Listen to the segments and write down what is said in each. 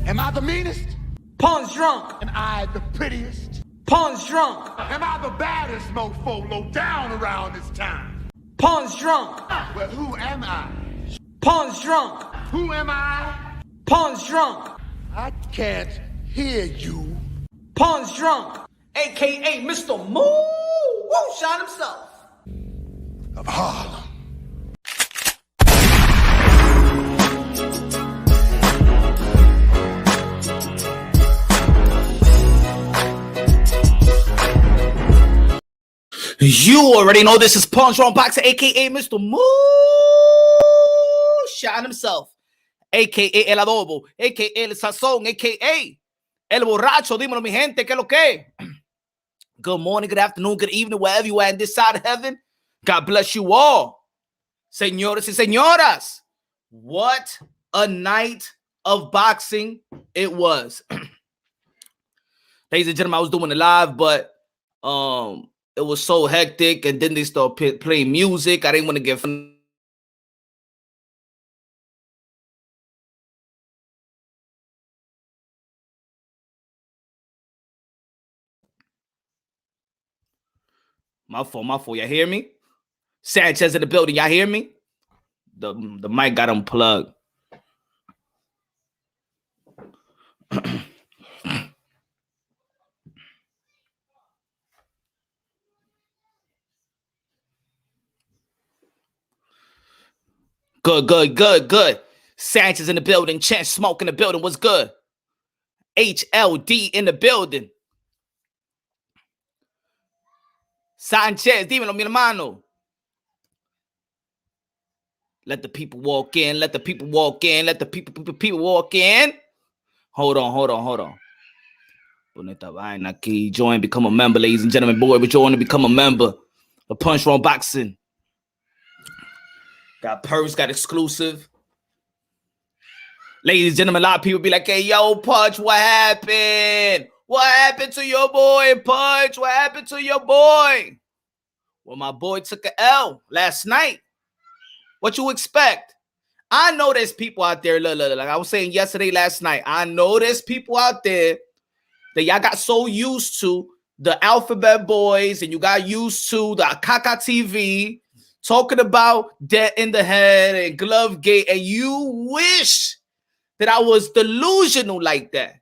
Am I the meanest? Pawn's drunk. Am I the prettiest? Pawn's drunk. Am I the baddest mofo low down around this town? Pawn's drunk. Well, who am I? Pawn's drunk. Who am I? Pawn's drunk. I can't hear you. Pawn's drunk. AKA Mr. Moo won't shine himself. Of Harlem. You already know this is Punch Wrong Boxer, aka Mr. Moo Shine himself, aka El Adobo, aka El Sazón, aka El Borracho. Dímelo, mi gente, ¿qué es lo que? Good morning, good afternoon, good evening, wherever you are in this side of heaven. God bless you all. Señores y señoras, what a night of boxing it was. Ladies and gentlemen, I was doing it live, but it was so hectic, and then they started playing music. I didn't want to get my fault. Y'all hear me? Sanchez in the building. Y'all hear me? The mic got unplugged. Good. Sanchez in the building. Chance Smoke in the building. What's good? HLD in the building. Sanchez, dímelo, mi hermano. Let the people walk in. Let the people walk in. Let the people walk in. Hold on. Bonita vaina aquí. Join, become a member, ladies and gentlemen. Boy, we join to become a member of Punch Wrong Boxing. Got perks, got exclusive. Ladies and gentlemen, a lot of people be like, hey, yo, Punch, what happened? What happened to your boy, Punch? What happened to your boy? Well, my boy took an L last night. What you expect? I know there's people out there, look, like I was saying last night, I know there's people out there that y'all got so used to the Alphabet Boys and you got used to the Kaka TV talking about debt in the head and glove gate, and you wish that I was delusional like that.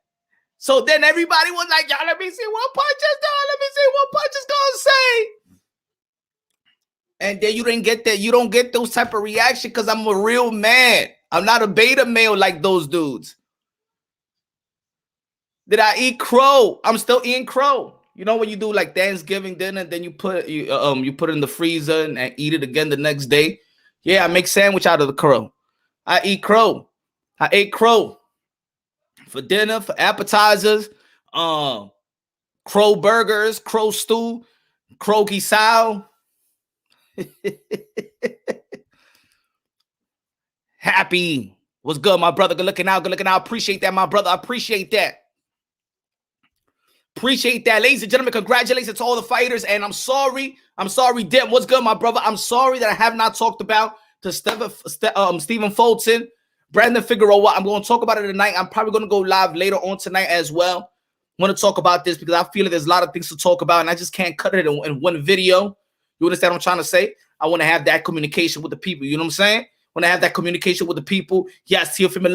So then everybody was like, y'all, let me see what Punch is done. Let me see what Punch is gonna say. And then you didn't get that. You don't get those type of reaction because I'm a real man. I'm not a beta male like those dudes. Did I eat crow? I'm still eating crow. You know when you do like Thanksgiving dinner, and then you put it in the freezer and eat it again the next day. Yeah, I make sandwich out of the crow. I eat crow. I ate crow for dinner, for appetizers, crow burgers, crow stew, crow guisao. Happy. What's good, my brother? Good looking out. Appreciate that, my brother. Appreciate that. Ladies and gentlemen. Congratulations to all the fighters. And I'm sorry, Dem. What's good, my brother? I'm sorry that I have not talked about to Stephen Fulton, Brandon Figueroa. I'm going to talk about it tonight. I'm probably going to go live later on tonight as well. I want to talk about this because I feel like there's a lot of things to talk about, and I just can't cut it in one video. You understand what I'm trying to say? I want to have that communication with the people. You know what I'm saying? I want to have that communication with the people. Yes, Teofimo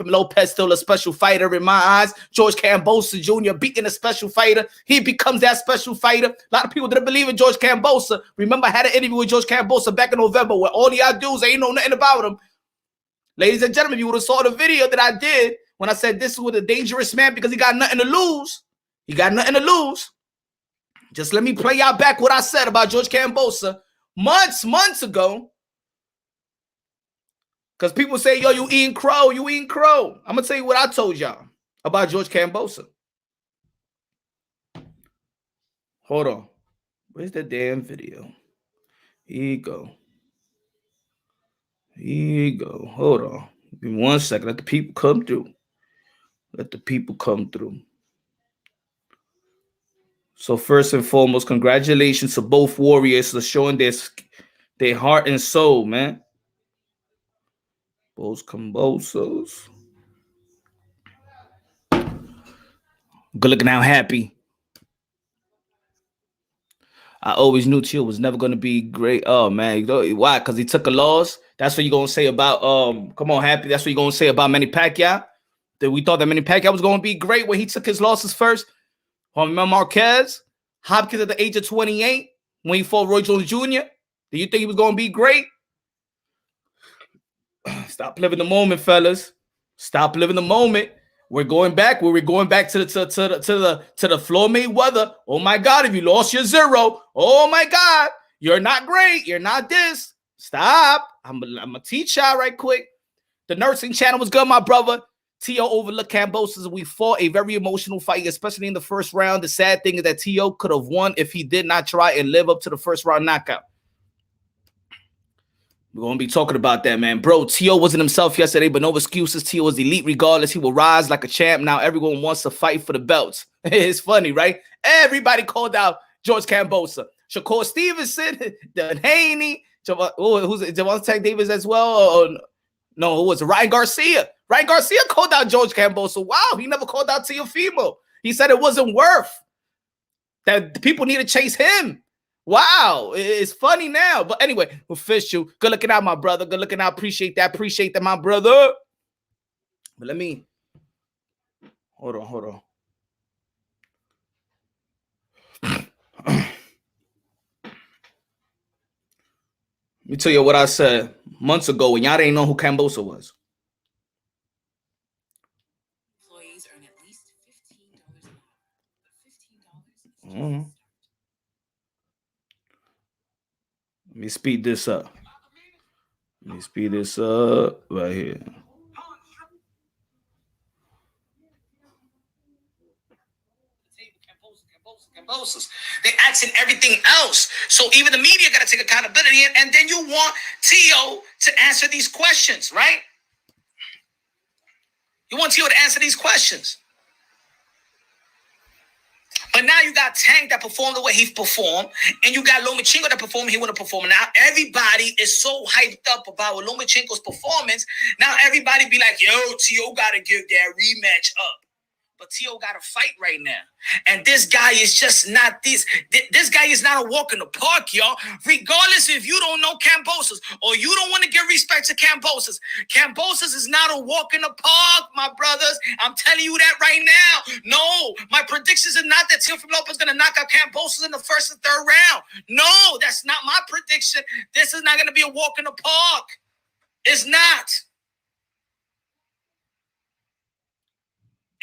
Lopez still a special fighter in my eyes. George Kambosos Jr. beating a special fighter. He becomes that special fighter. A lot of people didn't believe in George Kambosos. Remember, I had an interview with George Kambosos back in November where all y'all dudes ain't know nothing about him. Ladies and gentlemen, you would have saw the video that I did when I said this was a dangerous man because he got nothing to lose. Just let me play y'all back what I said about George Kambosos months ago. Because people say, yo, you eating crow. I'm going to tell you what I told y'all about George Kambosos. Hold on. Where's the damn video? Here you go. Hold on. Give me 1 second. Let the people come through. So first and foremost, congratulations to both warriors for showing their heart and soul, man. Both Kambosos. Good looking out happy. I always knew Tio was never gonna be great. Oh man, why? Because he took a loss. That's what you gonna say about come on, happy. That's what you gonna say about Manny Pacquiao. That we thought that Manny Pacquiao was gonna be great when he took his losses first. Remember Marquez, Hopkins at the age of 28 when he fought Roy Jones Jr. Do you think he was gonna be great? Stop living the moment, fellas. Stop living the moment. We're going back. We're going back to the Floyd Mayweather. Oh my God! If you lost your zero, oh my God, you're not great. You're not this. Stop. I'm gonna teach y'all right quick. The nursing channel was good, my brother. Tio overlooked Kambosos. We fought a very emotional fight, especially in the first round. The sad thing is that Tio could have won if he did not try and live up to the first round knockout. We're going to be talking about that, man. Bro, Tio wasn't himself yesterday, but no excuses. Tio was elite regardless. He will rise like a champ. Now everyone wants to fight for the belts. It's funny, right? Everybody called out George Kambosos. Shakur Stevenson, Dan Haney, who's Javante Davis as well? No, who was it? Ryan Garcia. Ryan Garcia called out George Kambosos. Wow, he never called out Teofimo. He said it wasn't worth that people need to chase him. Wow, it's funny now. But anyway, official. Good looking out, my brother. Good looking out. Appreciate that. Appreciate that, my brother. But let me hold on. Let me tell you what I said months ago when y'all didn't know who Kambosos was. Employees earn at least $15 an hour. Let me speed this up. Right here. Kambosos. They're asking everything else. So even the media got to take accountability. And then you want Tio to answer these questions, right? You want Tio to answer these questions. But now you got Tank that performed the way he performed, and you got Lomachenko that performed he wouldn't perform. Now everybody is so hyped up about Lomachenko's performance. Now everybody be like, yo, Tio got to give that rematch up. But Tio got to fight right now. And this guy is just not this. This guy is not a walk in the park, y'all. Regardless if you don't know Kambosos or you don't want to give respect to Kambosos. Kambosos is not a walk in the park, my brothers. I'm telling you that right now. No, my predictions are not that Teofimo Lopez is going to knock out Kambosos in the first and third round. No, that's not my prediction. This is not going to be a walk in the park. It's not.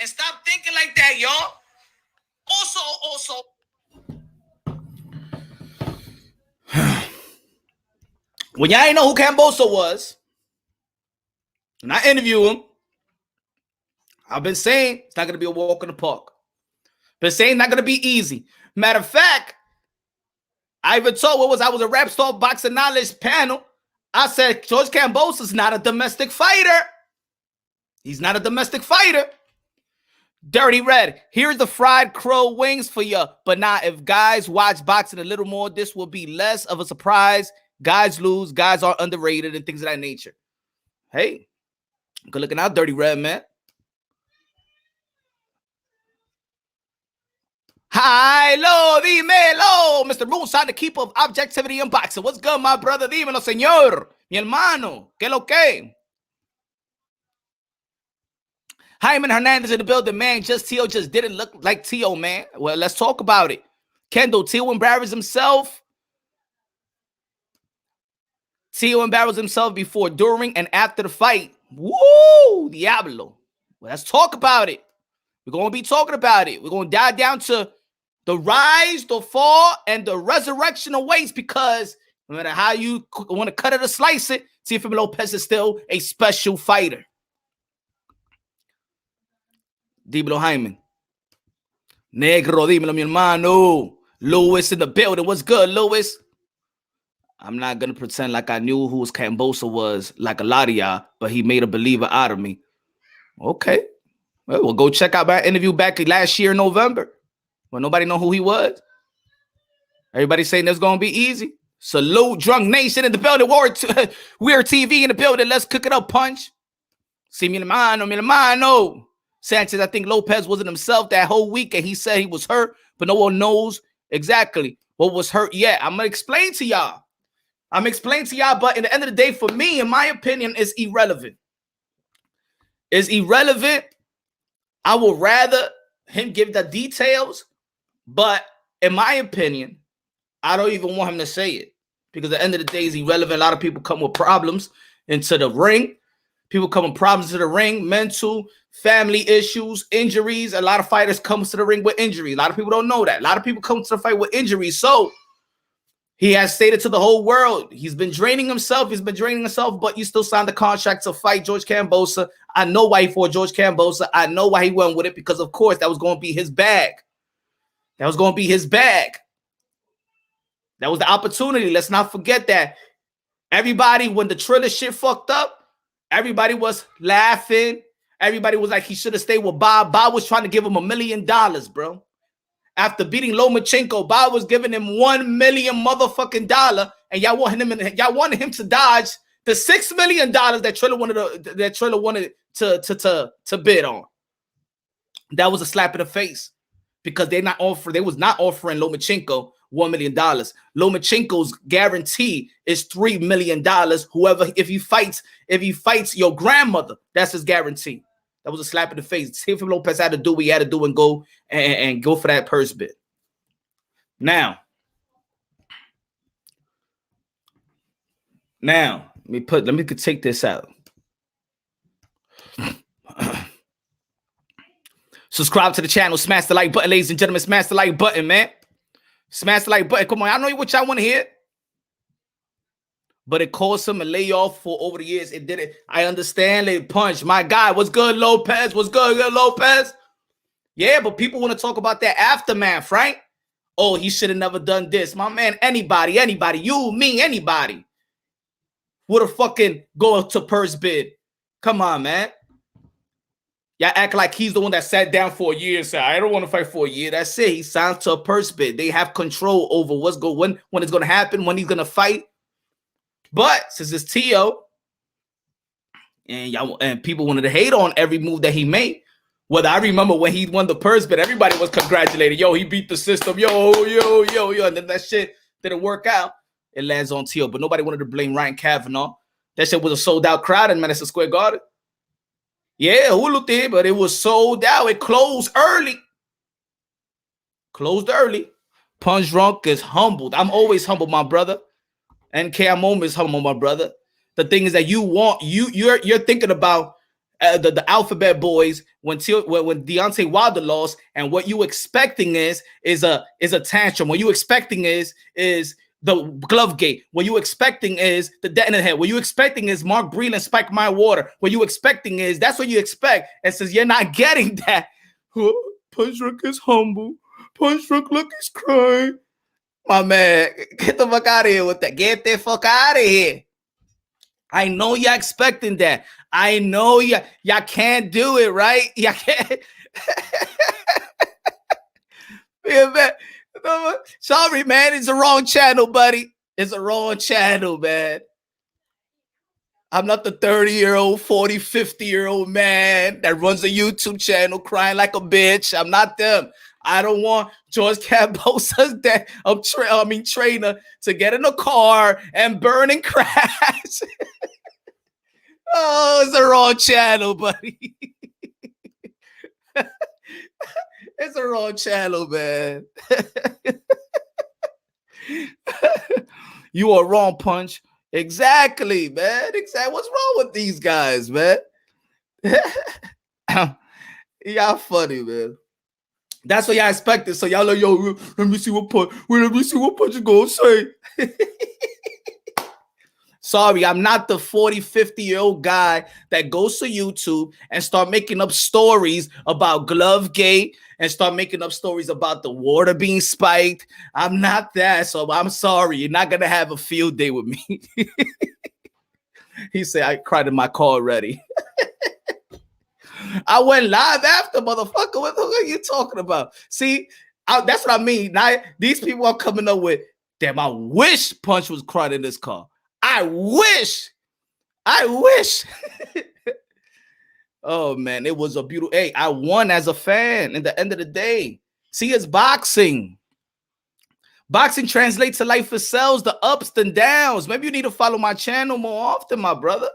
And stop thinking like that, y'all. Also, when y'all ain't know who Kambosos was, when I interview him, I've been saying it's not going to be a walk in the park. Been saying it's not going to be easy. Matter of fact, I even told I was a Rap Star Boxing Knowledge panel. I said, George Kambosos is not a domestic fighter. He's not a domestic fighter. Dirty Red, here's the fried crow wings for you. But now, if guys watch boxing a little more, this will be less of a surprise. Guys lose, guys are underrated, and things of that nature. Hey, good looking out, Dirty Red, man. Hi, lo, dímelo, Mr. Moonside, the keeper of objectivity in boxing. What's good, my brother? Dímelo, señor, mi hermano. ¿Qué lo que? Hyman Hernandez in the building, man. Tio just didn't look like Tio, man. Well, let's talk about it. Kendall, Tio embarrassed himself. Tio embarrassed himself before, during, and after the fight. Woo! Diablo. Well, let's talk about it. We're going to be talking about it. We're going to dive down to the rise, the fall, and the resurrection awaits, because no matter how you want to cut it or slice it, Teofimo Lopez is still a special fighter. Dímelo, Hyman. Negro, dímelo, mi hermano. Lewis in the building. What's good, Lewis? I'm not going to pretend like I knew who Kambosos was like a lot of y'all, but he made a believer out of me. Okay. Well, we'll go check out my interview back last year in November when nobody know who he was. Everybody saying it's going to be easy. Salute, Drunk Nation in the building. Weird TV in the building. Let's cook it up, Punch. See, mi hermano, mi hermano. Sanchez, I think Lopez wasn't himself that whole week, and he said he was hurt, but no one knows exactly what was hurt yet. I'm going to explain to y'all. But in the end of the day, for me, in my opinion, it's irrelevant. It's irrelevant. I would rather him give the details, but in my opinion, I don't even want him to say it, because at the end of the day, it's irrelevant. A lot of people come with problems into the ring. People come with problems to the ring, mental, family issues, injuries. A lot of fighters come to the ring with injuries. A lot of people don't know that. A lot of people come to the fight with injuries. So he has stated to the whole world, he's been draining himself. But you still signed the contract to fight George Kambosos. I know why he fought George Kambosos. I know why he went with it, because, of course, that was going to be his bag. That was the opportunity. Let's not forget that. Everybody, when the Triller shit fucked up, everybody was laughing. Everybody was like, he should have stayed with Bob. Bob was trying to give him $1 million, bro. After beating Lomachenko, Bob was giving him $1 million motherfucking dollar, and y'all wanted him to dodge the $6 million that Triller wanted to bid on. That was a slap in the face, because they was not offering Lomachenko $1 million. Lomachenko's guarantee is $3 million. If he fights your grandmother, that's his guarantee. That was a slap in the face. Teofimo Lopez had to do what he had to do and go and go for that purse bid. Now, let me take this out. Subscribe to the channel. Smash the like button, ladies and gentlemen. Smash the like button, man. Smash the like button. Come on, I know what y'all want to hear. But it caused him a layoff for over the years. It did it. I understand. They punch. My guy, what's good, Lopez? What's good, Lopez? Yeah, but people want to talk about that aftermath, right? Oh, he should have never done this. My man, anybody, you, me, anybody would have fucking go to purse bid. Come on, man. Y'all act like he's the one that sat down for a year and said, I don't want to fight for a year. That's it. He signed to a purse bid. They have control over when it's going to happen, when he's going to fight. But since it's Teo, and people wanted to hate on every move that he made. Whether I remember when he won the purse bid, everybody was congratulating. Yo, he beat the system. Yo. And then that shit didn't work out. It lands on Teo. But nobody wanted to blame Ryan Kavanaugh. That shit was a sold-out crowd in Madison Square Garden. Yeah, Hulu did, but it was sold out. It closed early. Punch Drunk is humbled. I'm always humble, my brother. NK, I'm always humble, my brother. The thing is that you're thinking about the Alphabet Boys when Deontay Wilder lost, and what you expecting is a tantrum. What you expecting is the glove gate. What you expecting is the dead in the head. What you expecting is Mark Breland spike my water. What you expecting is that's what you expect. And since you're not getting that, Punch Drunk is humble. Punch Drunk look is crying. My man, get the fuck out of here with that. Get the fuck out of here. I know y'all expecting that. I know y'all can't do it, right? Y'all can't. Yeah, man. Sorry, man. It's the wrong channel, buddy. It's the wrong channel, man. I'm not the 30-year-old, 40, 50-year-old man that runs a YouTube channel crying like a bitch. I'm not them. I don't want George Kambosos, trainer, to get in a car and burn and crash. Oh, it's the wrong channel, buddy. It's the wrong channel, man. You are wrong, Punch. Exactly, man. Exactly. What's wrong with these guys, man? Y'all funny, man. That's what y'all expected. So y'all like, yo, let me see what Punch is gonna say. Sorry, I'm not the 40, 50-year-old guy that goes to YouTube and start making up stories about Glovegate and start making up stories about the water being spiked. I'm not that, so I'm sorry. You're not going to have a field day with me. He said, I cried in my car already. I went live after, motherfucker. What the hell are you talking about? See, that's what I mean. Now, these people are coming up with, damn, I wish Punch was crying in this car. I wish. Oh man, it was a beautiful. Hey, I won as a fan. At the end of the day, see, it's boxing. Boxing translates to life itself, the ups and downs. Maybe you need to follow my channel more often, my brother.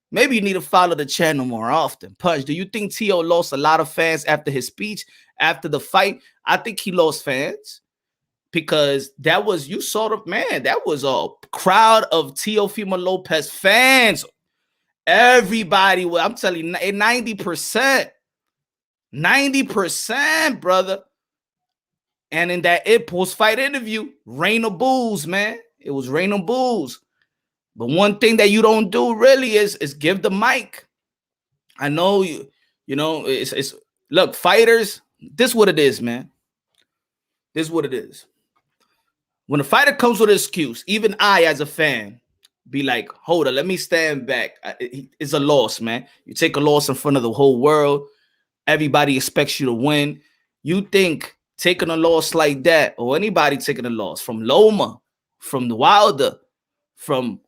Maybe you need to follow the channel more often. Punch, do you think Tio lost a lot of fans after his speech, after the fight? I think he lost fans because that was, you saw the, man, that was a crowd of Teofimo Lopez fans. Everybody, I'm telling you, 90%. 90%, brother. And in that post-fight interview, rain of boos, man. It was rain of boos. But one thing that you don't do really is give the mic. I know you know, it's look, fighters, this is what it is, man. This is what it is. When a fighter comes with an excuse, even I, as a fan, be like, hold on, let me stand back. It's a loss, man. You take a loss in front of the whole world. Everybody expects you to win. You think taking a loss like that, or anybody taking a loss from Loma, from the Wilder, from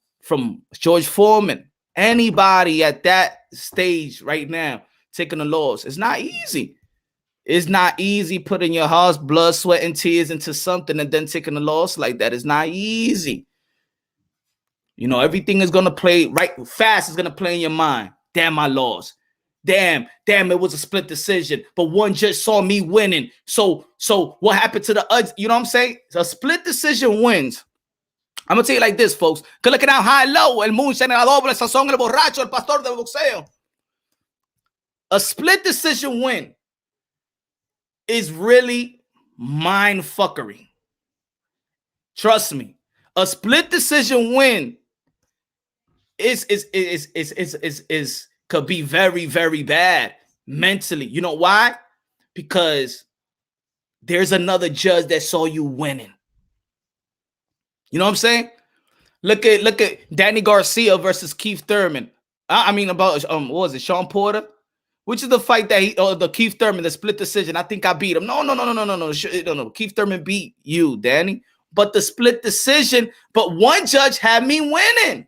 George Foreman, anybody at that stage right now taking a loss, it's not easy. It's not easy putting your heart's blood, sweat, and tears into something and then taking a loss like that. It's not easy. You know, everything is going to play right fast. It's going to play in your mind. Damn, I lost. Damn, it was a split decision. But one judge saw me winning. So what happened to the odds? You know what I'm saying? A split decision wins. I'm going to tell you like this, folks. Que le quedan high low. El moonshine, la doble, el sazón, el borracho, el pastor del boxeo. A split decision win is really mind fuckery. Trust me. A split decision win is could be very, very bad mentally. You know why? Because there's another judge that saw you winning. You know what I'm saying? Look at Danny Garcia versus Keith Thurman. I mean, about what was it, Sean Porter? Which is the fight that the Keith Thurman, the split decision. I think I beat him. No. Keith Thurman beat you, Danny. But the split decision, but one judge had me winning.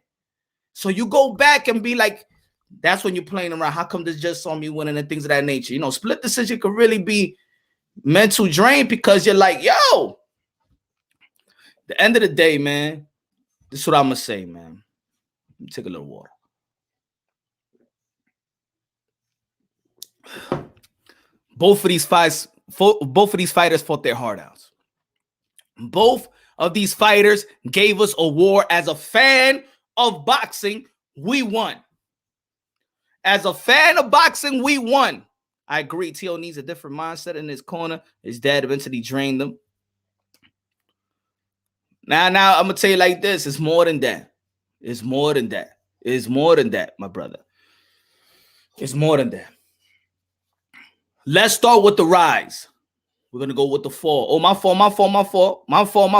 So you go back and be like, that's when you're playing around. How come this judge saw me winning and things of that nature? You know, split decision could really be mental drain because you're like, yo, the end of the day, man, this is what I'm going to say, man. Let me take a little water. Both of these fighters fought their heart out. Both of these fighters gave us a war. As a fan of boxing, we won. As a fan of boxing, we won. I agree. Tio needs a different mindset in his corner. His dad eventually drained him. Now, I'm going to tell you like this. It's more than that. It's more than that. It's more than that, my brother. It's more than that. Let's start with the rise. We're going to go with the fall. Oh, my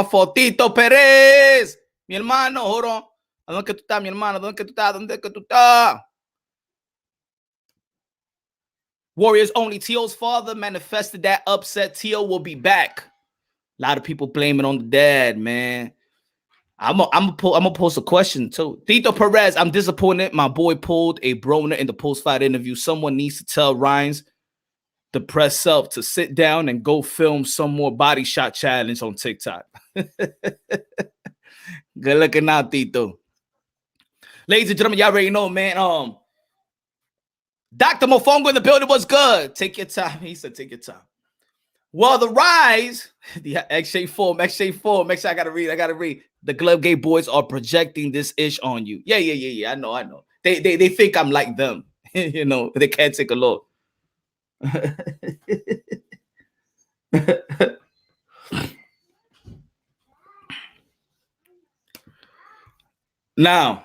fault. Tito Perez. Mi hermano, hold on. ¿Dónde que tú estás, mi hermano? ¿Dónde que tú estás? Warriors only. Tio's father manifested that upset. Tio will be back. A lot of people blame it on the dad, man. I'm gonna post a question too. Tito Perez, I'm disappointed. My boy pulled a Broner in the post-fight interview. Someone needs to tell Rhines, the press self, to sit down and go film some more body shot challenge on TikTok. Good looking out, Tito. Ladies and gentlemen, y'all already know, man. Dr. Mofongo in the building was good. Take your time. He said, take your time. Well, the rise, the XJ form. Make sure I gotta read. The Glove Gate boys are projecting this ish on you. Yeah. I know. They think I'm like them. You know, they can't take a look. Now.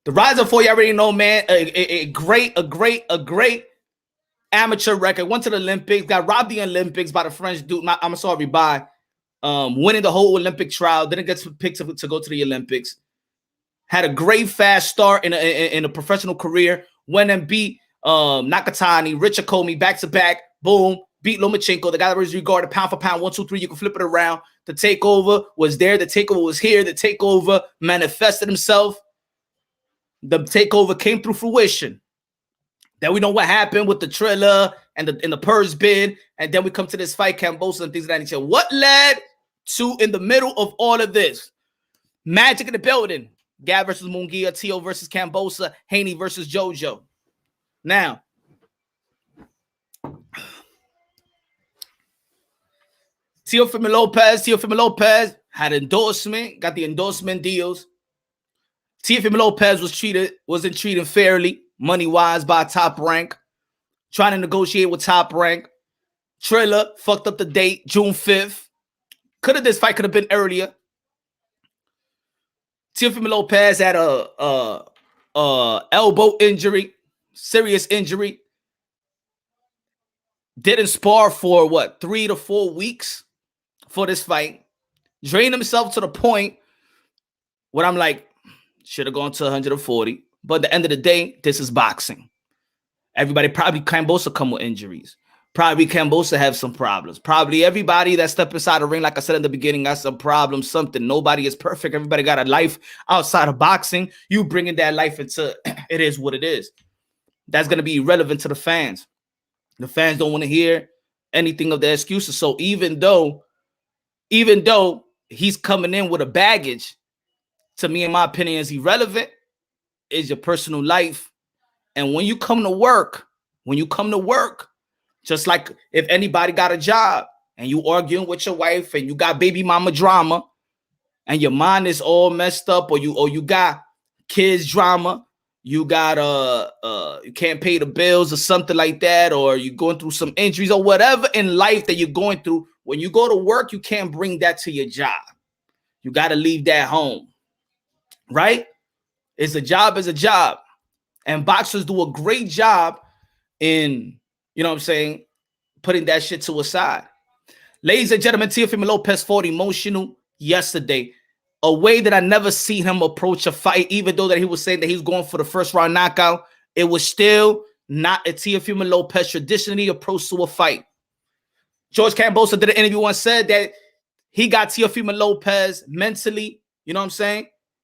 The rise of 4, you already know, man. A great amateur record. Went to the Olympics. Got robbed the Olympics by the French dude. By winning the whole Olympic trial. Didn't get picked to go to the Olympics. Had a great fast start in a professional career. Went and beat Nakatani, Richard Comey back to back. Boom. Beat Lomachenko. The guy that was regarded pound for pound, 1, 2, 3. You can flip it around. The takeover was there. The takeover was here. The takeover manifested himself. the takeover came through fruition. Then we know what happened with the Triller and the purse bid, and then we come to this fight, Kambosos and things of that nature. What led to in the middle of all of this? Magic in the building. Gab versus Munguia, Tio versus Kambosos, Haney versus JoJo. Now, Teofimo Lopez had endorsement, got the endorsement deals. Teofimo Lopez wasn't treated fairly, money-wise, by Top Rank. Trying to negotiate with Top Rank. Triller fucked up the date, June 5th. This fight could have been earlier. Teofimo Lopez had a elbow injury, serious injury. Didn't spar for 3 to 4 weeks for this fight. Drained himself to the point where I'm like, should have gone to 140. But at the end of the day, this is boxing. Everybody, probably Kambosos come with injuries. Probably Kambosos have some problems. Probably everybody that step inside the ring, like I said in the beginning, got some problems, something. Nobody is perfect. Everybody got a life outside of boxing. You bringing that life into it is what it is. That's going to be irrelevant to the fans. The fans don't want to hear anything of the excuses. So even though he's coming in with a baggage, to me, in my opinion, is irrelevant. Is your personal life. And when you come to work, just like if anybody got a job and you arguing with your wife and you got baby mama drama and your mind is all messed up, or you got kids drama, you got you can't pay the bills or something like that, or you're going through some injuries or whatever in life that you're going through, when you go to work, you can't bring that to your job. You got to leave that home, right? It's a job is a job. And boxers do a great job in, putting that shit to a side. Ladies and gentlemen, Teofimo Lopez fought emotional yesterday. A way that I never seen him approach a fight, even though that he was saying that he was going for the first round knockout. It was still not a Teofimo Lopez traditionally approach to a fight. George Kambosos did an interview and said that he got Teofimo Lopez mentally,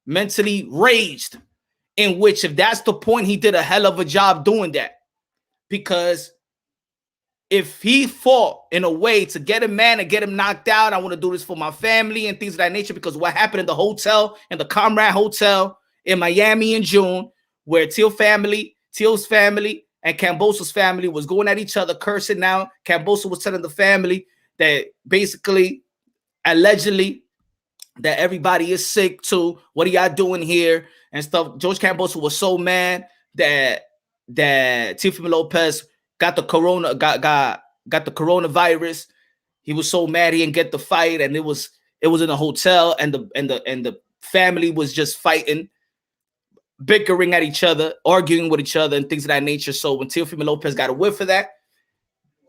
mentally raged. In which, if that's the point, he did a hell of a job doing that. Because if he fought in a way to get him mad and get him knocked out, I want to do this for my family and things of that nature, because what happened in the hotel, in the Comrade Hotel in Miami in June, where Teo's family and Kambosos' family was going at each other, cursing. Now Kambosos was telling the family that basically, allegedly, that everybody is sick too. What are y'all doing here? And stuff. George Kambosos was so mad that Teofimo Lopez got the coronavirus. He was so mad he didn't get the fight, and it was in a hotel, and the family was just fighting, bickering at each other, arguing with each other, and things of that nature. So when Teofimo Lopez got a whiff for that,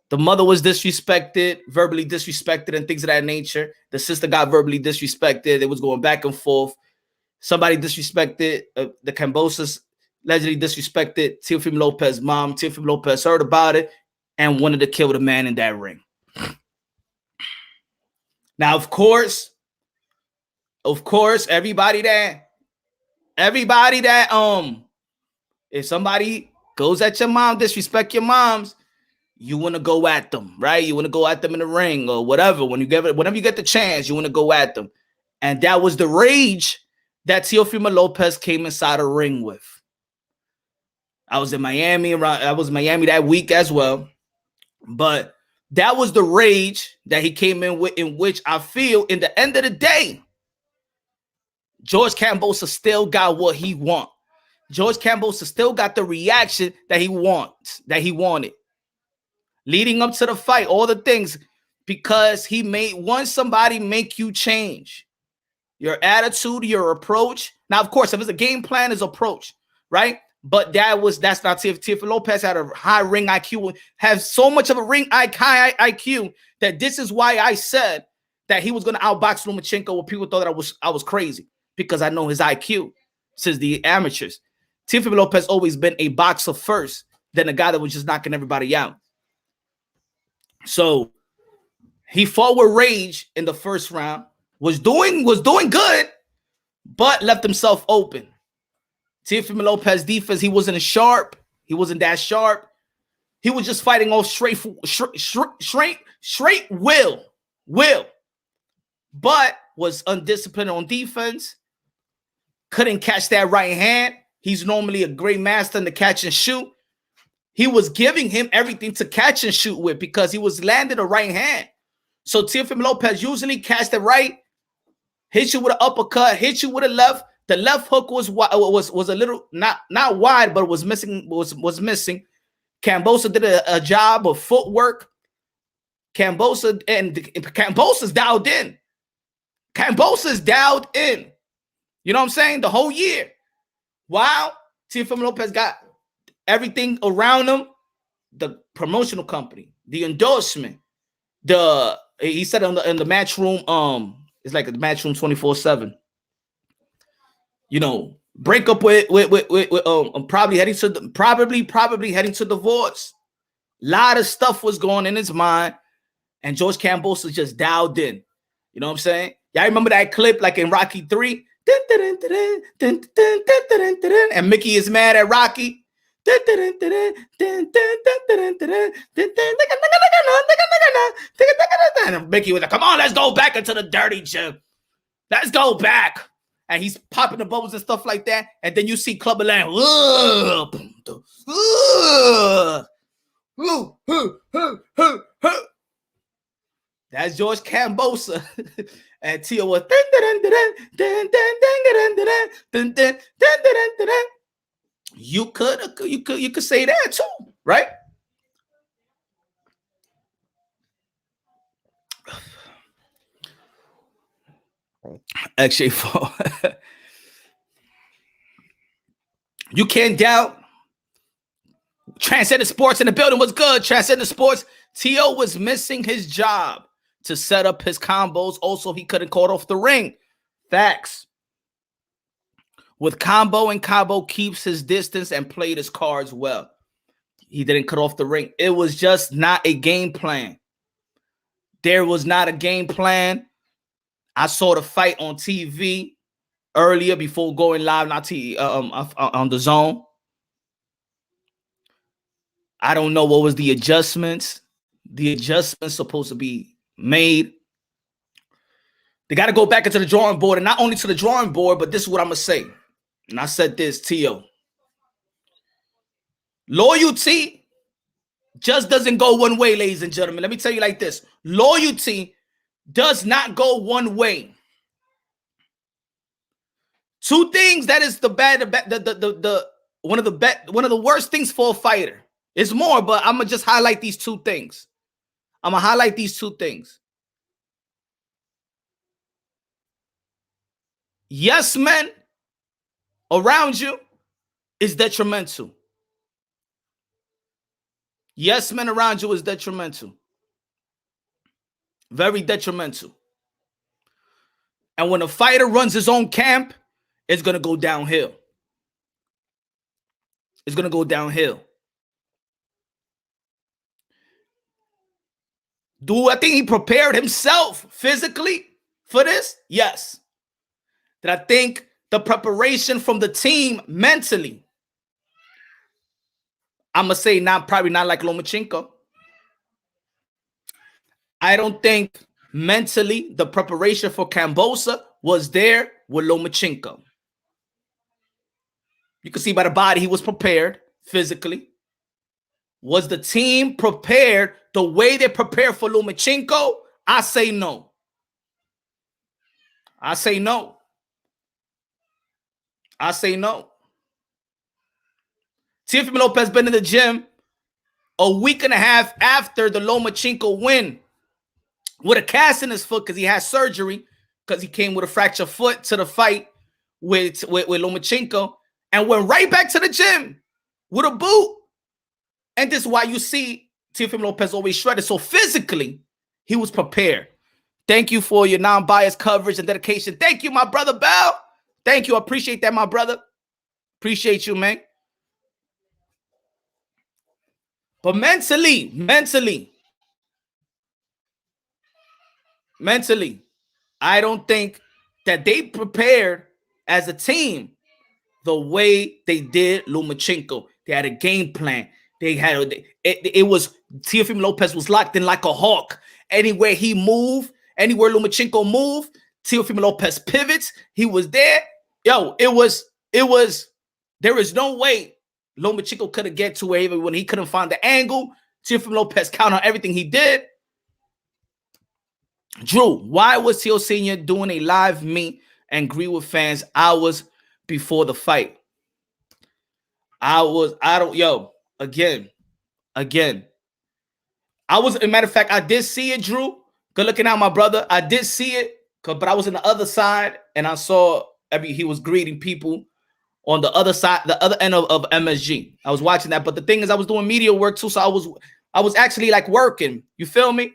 the mother was disrespected, verbally disrespected, and things of that nature. The sister got verbally disrespected. It was going back and forth. Somebody disrespected the Kambosos, allegedly disrespected Teofimo Lopez's mom. Teofimo Lopez heard about it and wanted to kill the man in that ring. Now, of course, everybody that if somebody goes at your mom, disrespect your moms, you want to go at them, right? You want to go at them in the ring or whatever. Whenever you get the chance, you want to go at them. And that was the rage that Teofimo Lopez came inside a ring with. I was in Miami that week as well. But that was the rage that he came in with, in which I feel in the end of the day, George Kambosos still got what he wants. George Kambosos still got the reaction that he wanted. Leading up to the fight, all the things, because once somebody make you change your attitude, your approach. Now, of course, if it's a game plan, it's approach, right? But that's not Teofimo Lopez had a high ring IQ, has so much of a high IQ that this is why I said that he was going to outbox Lomachenko, where people thought that I was crazy, because I know his IQ since the amateurs. Teofimo Lopez always been a boxer first, then a guy that was just knocking everybody out. So he fought with rage in the first round, was doing good, but left himself open. Teofimo Lopez defense, he wasn't as sharp. He wasn't that sharp. He was just fighting off straight will, but was undisciplined on defense. Couldn't catch that right hand. He's normally a great master in the catch and shoot. He was giving him everything to catch and shoot with because he was landing a right hand. So Teofimo Lopez usually catch the right, hit you with an uppercut, hit you with a left. The left hook was a little not wide, but was missing. Was missing. Kambosos did a job of footwork. Kambosos dialed in. Kambosos dialed in. You know what I'm saying? The whole year. Wow. Teofimo Lopez got everything around him. The promotional company, the endorsement, he said in the match room, it's like a match room 24/7. You know, break up with probably heading to divorce. A lot of stuff was going in his mind, and George Kambosos just dialed in. You know what I'm saying? Y'all remember that clip like in Rocky 3? And Mickey is mad at Rocky. And Mickey was like, come on, let's go back into the dirty gym. Let's go back. And he's popping the bubbles and stuff like that. And then you see Clubber Lang. That's George Kambosos. And Tio was you could say that too, right? Actually, you can't doubt. Transcendent Sports in the building was good. Transcendent Sports. Tio was missing his job to set up his combos. Also, he couldn't cut off the ring. Facts. With combo, and combo keeps his distance and played his cards well. He didn't cut off the ring. It was just not a game plan. There was not a game plan. I saw the fight on TV earlier before going live on the Zone. I don't know what was the adjustments. The adjustments supposed to be made. They got to go back into the drawing board, and not only to the drawing board, but this is what I'm going to say. And I said this, Tio. Loyalty just doesn't go one way, ladies and gentlemen. Let me tell you like this. Loyalty does not go one way. Two things that is one of the worst things for a fighter. It's more, but I'm gonna just highlight these two things. Yes, men around you is detrimental. Yes, men around you is detrimental. Very detrimental. And when a fighter runs his own camp, it's going to go downhill. It's going to go downhill. Do I think he prepared himself physically for this? Yes. Did I think the preparation from the team mentally? I'm going to say probably not like Lomachenko. I don't think mentally the preparation for Kambosos was there with Lomachenko. You can see by the body he was prepared physically. Was the team prepared the way they prepared for Lomachenko? I say no. I say no. Teofimo Lopez been in the gym a week and a half after the Lomachenko win with a cast in his foot because he had surgery because he came with a fractured foot to the fight with Lomachenko and went right back to the gym with a boot. And this is why you see Teofimo Lopez always shredded. So physically, he was prepared. Thank you for your non-biased coverage and dedication. Thank you, my brother Bell. Thank you. I appreciate that, my brother. Appreciate you, man. But mentally, I don't think that they prepared as a team the way they did Lomachenko. They had a game plan. They had it was Teofimo Lopez was locked in like a hawk. Anywhere he moved, anywhere Lomachenko moved, Teofimo Lopez pivots. He was there. Yo, it was. There is no way Lomachenko could have get to where when he couldn't find the angle. Teofimo Lopez count on everything he did. Drew, why was Teo Sr. doing a live meet and greet with fans hours before the fight? Again. I was, as a matter of fact, I did see it, Drew. Good looking out, my brother. I did see it, but I was on the other side, and I saw he was greeting people on the other side, the other end of MSG. I was watching that, but the thing is, I was doing media work too, so I was actually like working. You feel me?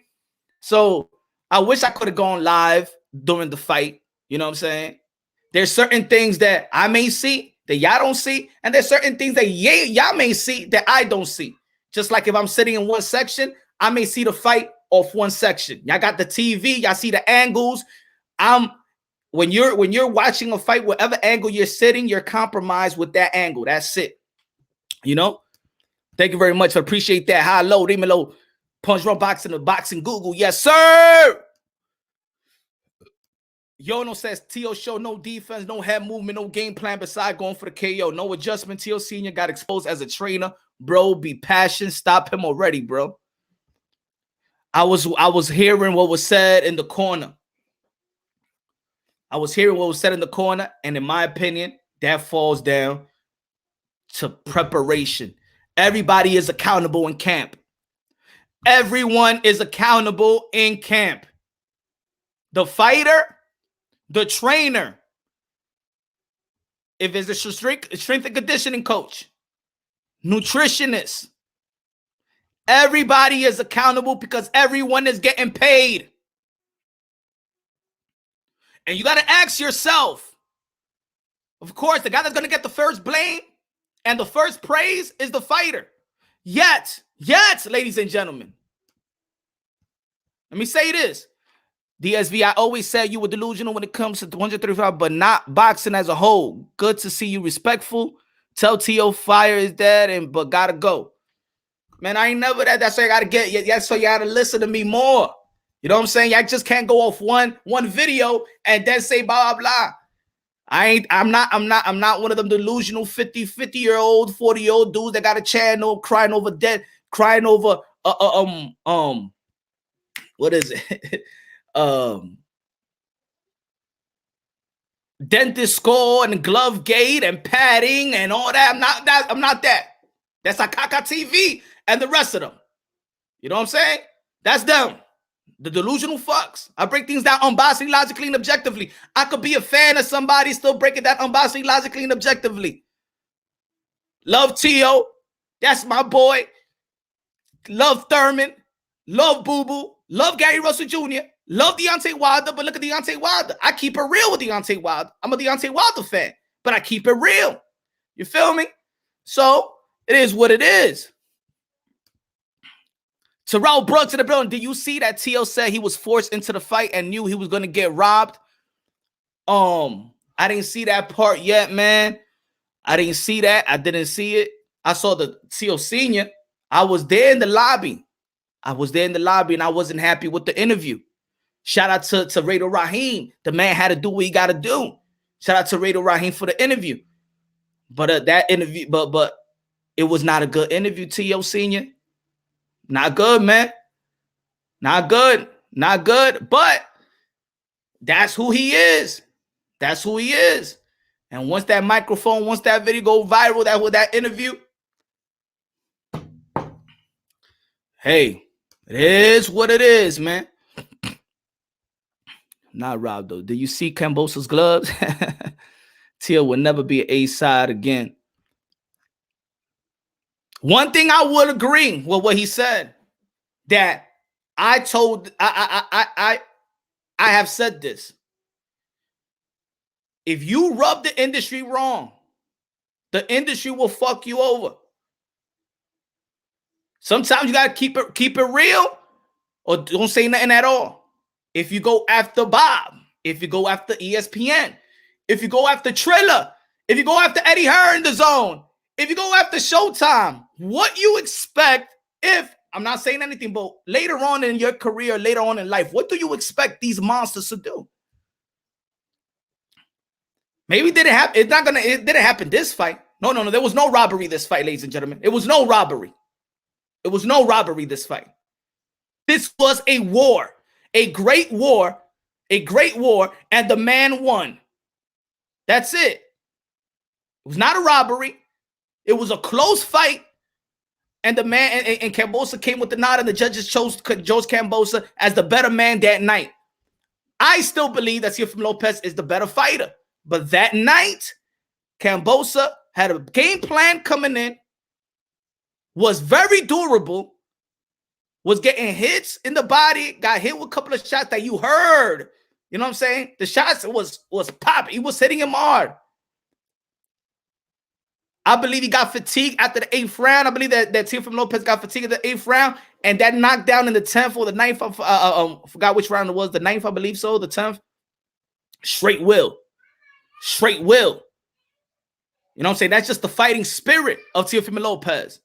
So I wish I could have gone live during the fight. You know what I'm saying? There's certain things that I may see that y'all don't see, and there's certain things that y'all may see that I don't see. Just like if I'm sitting in one section, I may see the fight off one section. Y'all got the TV, y'all see the angles. When you're watching a fight, whatever angle you're sitting, you're compromised with that angle. That's it. You know? Thank you very much. I appreciate that. High low, low, punch run boxing, the boxing Google. Yes, sir. Yono says Teo show no defense, no head movement, no game plan beside going for the KO. No adjustment. Teo Sr. got exposed as a trainer. Bro, be passionate. Stop him already, bro. I was hearing what was said in the corner. And in my opinion, that falls down to preparation. Everybody is accountable in camp. Everyone is accountable in camp. The fighter, the trainer, if it's a strength and conditioning coach, nutritionist, everybody is accountable because everyone is getting paid. And you got to ask yourself, of course, the guy that's going to get the first blame and the first praise is the fighter. Yet, ladies and gentlemen, let me say this. DSV, I always said you were delusional when it comes to 135, but not boxing as a whole. Good to see you respectful. Tell Teo fire is dead, but gotta go. Man, I ain't never that. That's why I gotta get. That's why you gotta listen to me more. You know what I'm saying? I just can't go off one video and then say blah blah blah. I'm not one of them delusional 50-year-old, 40-year-old dudes that got a channel crying over what is it? Dentist score and glove gate and padding and all that. I'm not that. That's Akaka TV and the rest of them. You know what I'm saying? That's them. The delusional fucks. I break things down unbiasedly, logically, and objectively. I could be a fan of somebody, still break it down unbiasedly, logically, and objectively. Love Teo. That's my boy. Love Thurman. Love Boo Boo. Love Gary Russell Jr. Love Deontay Wilder, but look at Deontay Wilder. I keep it real with Deontay Wilder. I'm a Deontay Wilder fan, but I keep it real. You feel me? So it is what it is. Terrell Brooks in the building. Did you see that Teo said he was forced into the fight and knew he was going to get robbed? I didn't see that part yet, man. I didn't see that. I didn't see it. I saw the Teo Sr. I was there in the lobby. And I wasn't happy with the interview. Shout out to Rado Rahim. The man had to do what he got to do. Shout out to Rado Rahim for the interview. But that interview, but it was not a good interview, Teo Sr. Not good, man. Not good. But that's who he is. And once that video go viral, with that interview, hey, it is what it is, man. Not Rob, though. Did you see Kambosos' gloves? Teo will never be an A-side again. One thing I would agree with what he said, that I have said this. If you rub the industry wrong, the industry will fuck you over. Sometimes you gotta keep it real, or don't say nothing at all. If you go after Bob, if you go after ESPN, if you go after Triller, if you go after Eddie Hearn in the zone, if you go after Showtime, what you expect if, I'm not saying anything, but later on in your career, later on in life, what do you expect these monsters to do? Maybe it didn't happen. It didn't happen this fight. No. There was no robbery this fight, ladies and gentlemen. It was no robbery. It was no robbery this fight. This was a war, a great war, and the man won. That's it. It was not a robbery. It was a close fight. And the man and Kambosos came with the nod, and the judges chose George Kambosos as the better man that night. I still believe that Teofimo Lopez is the better fighter. But that night, Kambosos had a game plan coming in, was very durable, was getting hits in the body, got hit with a couple of shots that you heard. You know what I'm saying? The shots was popping. He was hitting him hard. I believe he got fatigued after the 8th round. I believe that Teofimo Lopez got fatigued at the 8th round, and that knockdown in the 10th or the 9th. I forgot which round it was. The 9th, I believe so. The 10th. Straight will. You know what I'm saying? That's just the fighting spirit of Teofimo Lopez.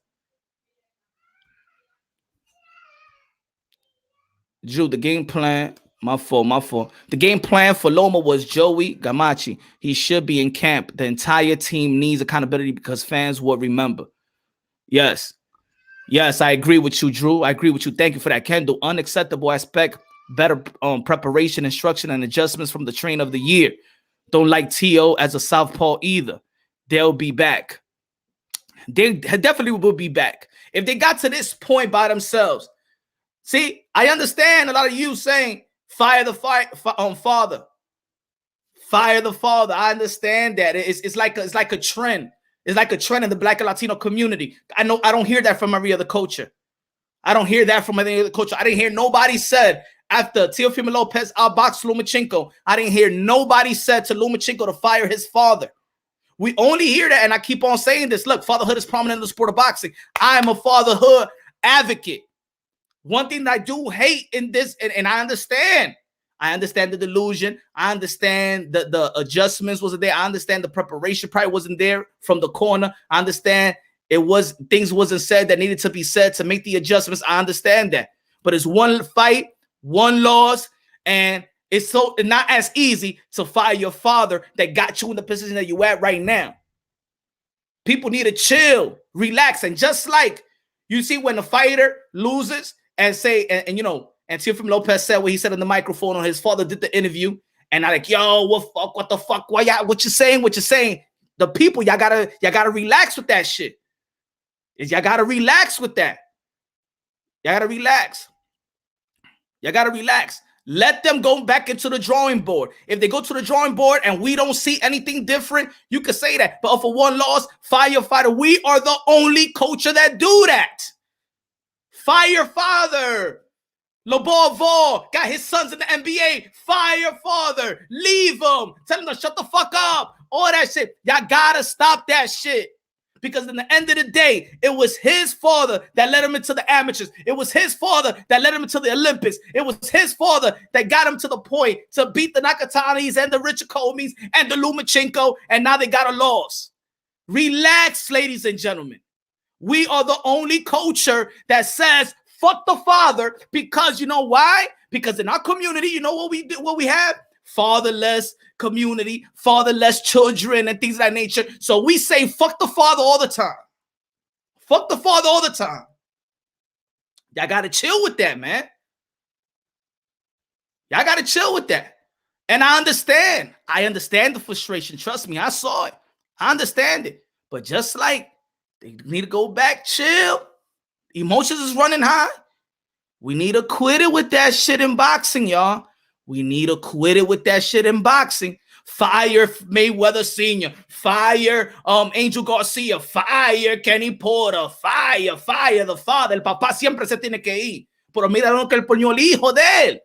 Drew, the game plan. My fault. The game plan for Loma was Joey Gamachi. He should be in camp. The entire team needs accountability because fans will remember. Yes, I agree with you, Drew. I agree with you. Thank you for that, Kendall. Unacceptable aspect, better preparation, instruction, and adjustments from the train of the year. Don't like T.O. as a southpaw either. They'll be back. They definitely will be back. If they got to this point by themselves. See, I understand a lot of you saying, fire the father. Fire the father. I understand that. It's like a trend. It's like a trend in the Black and Latino community. I know I don't hear that from every other culture. I don't hear that from any other culture. I didn't hear nobody said after Teofimo Lopez outboxed Lomachenko, I didn't hear nobody said to Lomachenko to fire his father. We only hear that, and I keep on saying this. Look, fatherhood is prominent in the sport of boxing. I am a fatherhood advocate. One thing that I do hate in this, and I understand the delusion. I understand the adjustments wasn't there. I understand the preparation probably wasn't there from the corner. I understand things wasn't said that needed to be said to make the adjustments. I understand that. But it's one fight, one loss, and it's not as easy to fire your father that got you in the position that you at right now. People need to chill, relax, and just like you see when a fighter loses, and say, and Teofimo Lopez said what he said in the microphone on his father did the interview, and I'm like, yo, what the fuck? Why y'all, what you saying? The people, y'all gotta relax with that shit. Y'all gotta relax with that. Y'all gotta relax. Let them go back into the drawing board. If they go to the drawing board and we don't see anything different, you can say that. But for one loss, fire fighter, we are the only culture that do that. Fire father. LeBarvor got his sons in the NBA. Fire father. Leave him. Tell him to shut the fuck up. All that shit. Y'all gotta stop that shit. Because in the end of the day, it was his father that led him into the amateurs. It was his father that led him into the Olympics. It was his father that got him to the point to beat the Nakatanis and the Richard Coleys and the Lomachenko, and now they got a loss. Relax, ladies and gentlemen. We are the only culture that says fuck the father, because you know why? Because in our community, you know what we have? Fatherless community, fatherless children, and things of that nature. So we say fuck the father all the time. Fuck the father all the time. Y'all gotta chill with that, man. Y'all gotta chill with that. And I understand. I understand the frustration. Trust me, I saw it. I understand it. But just like they need to go back, chill. Emotions is running high. We need to quit it with that shit in boxing, y'all. We need to quit it with that shit in boxing. Fire Mayweather Sr. Fire Angel Garcia. Fire Kenny Porter. Fire the father. El papá siempre se tiene que ir. Pero mira lo que él ponió el hijo de él.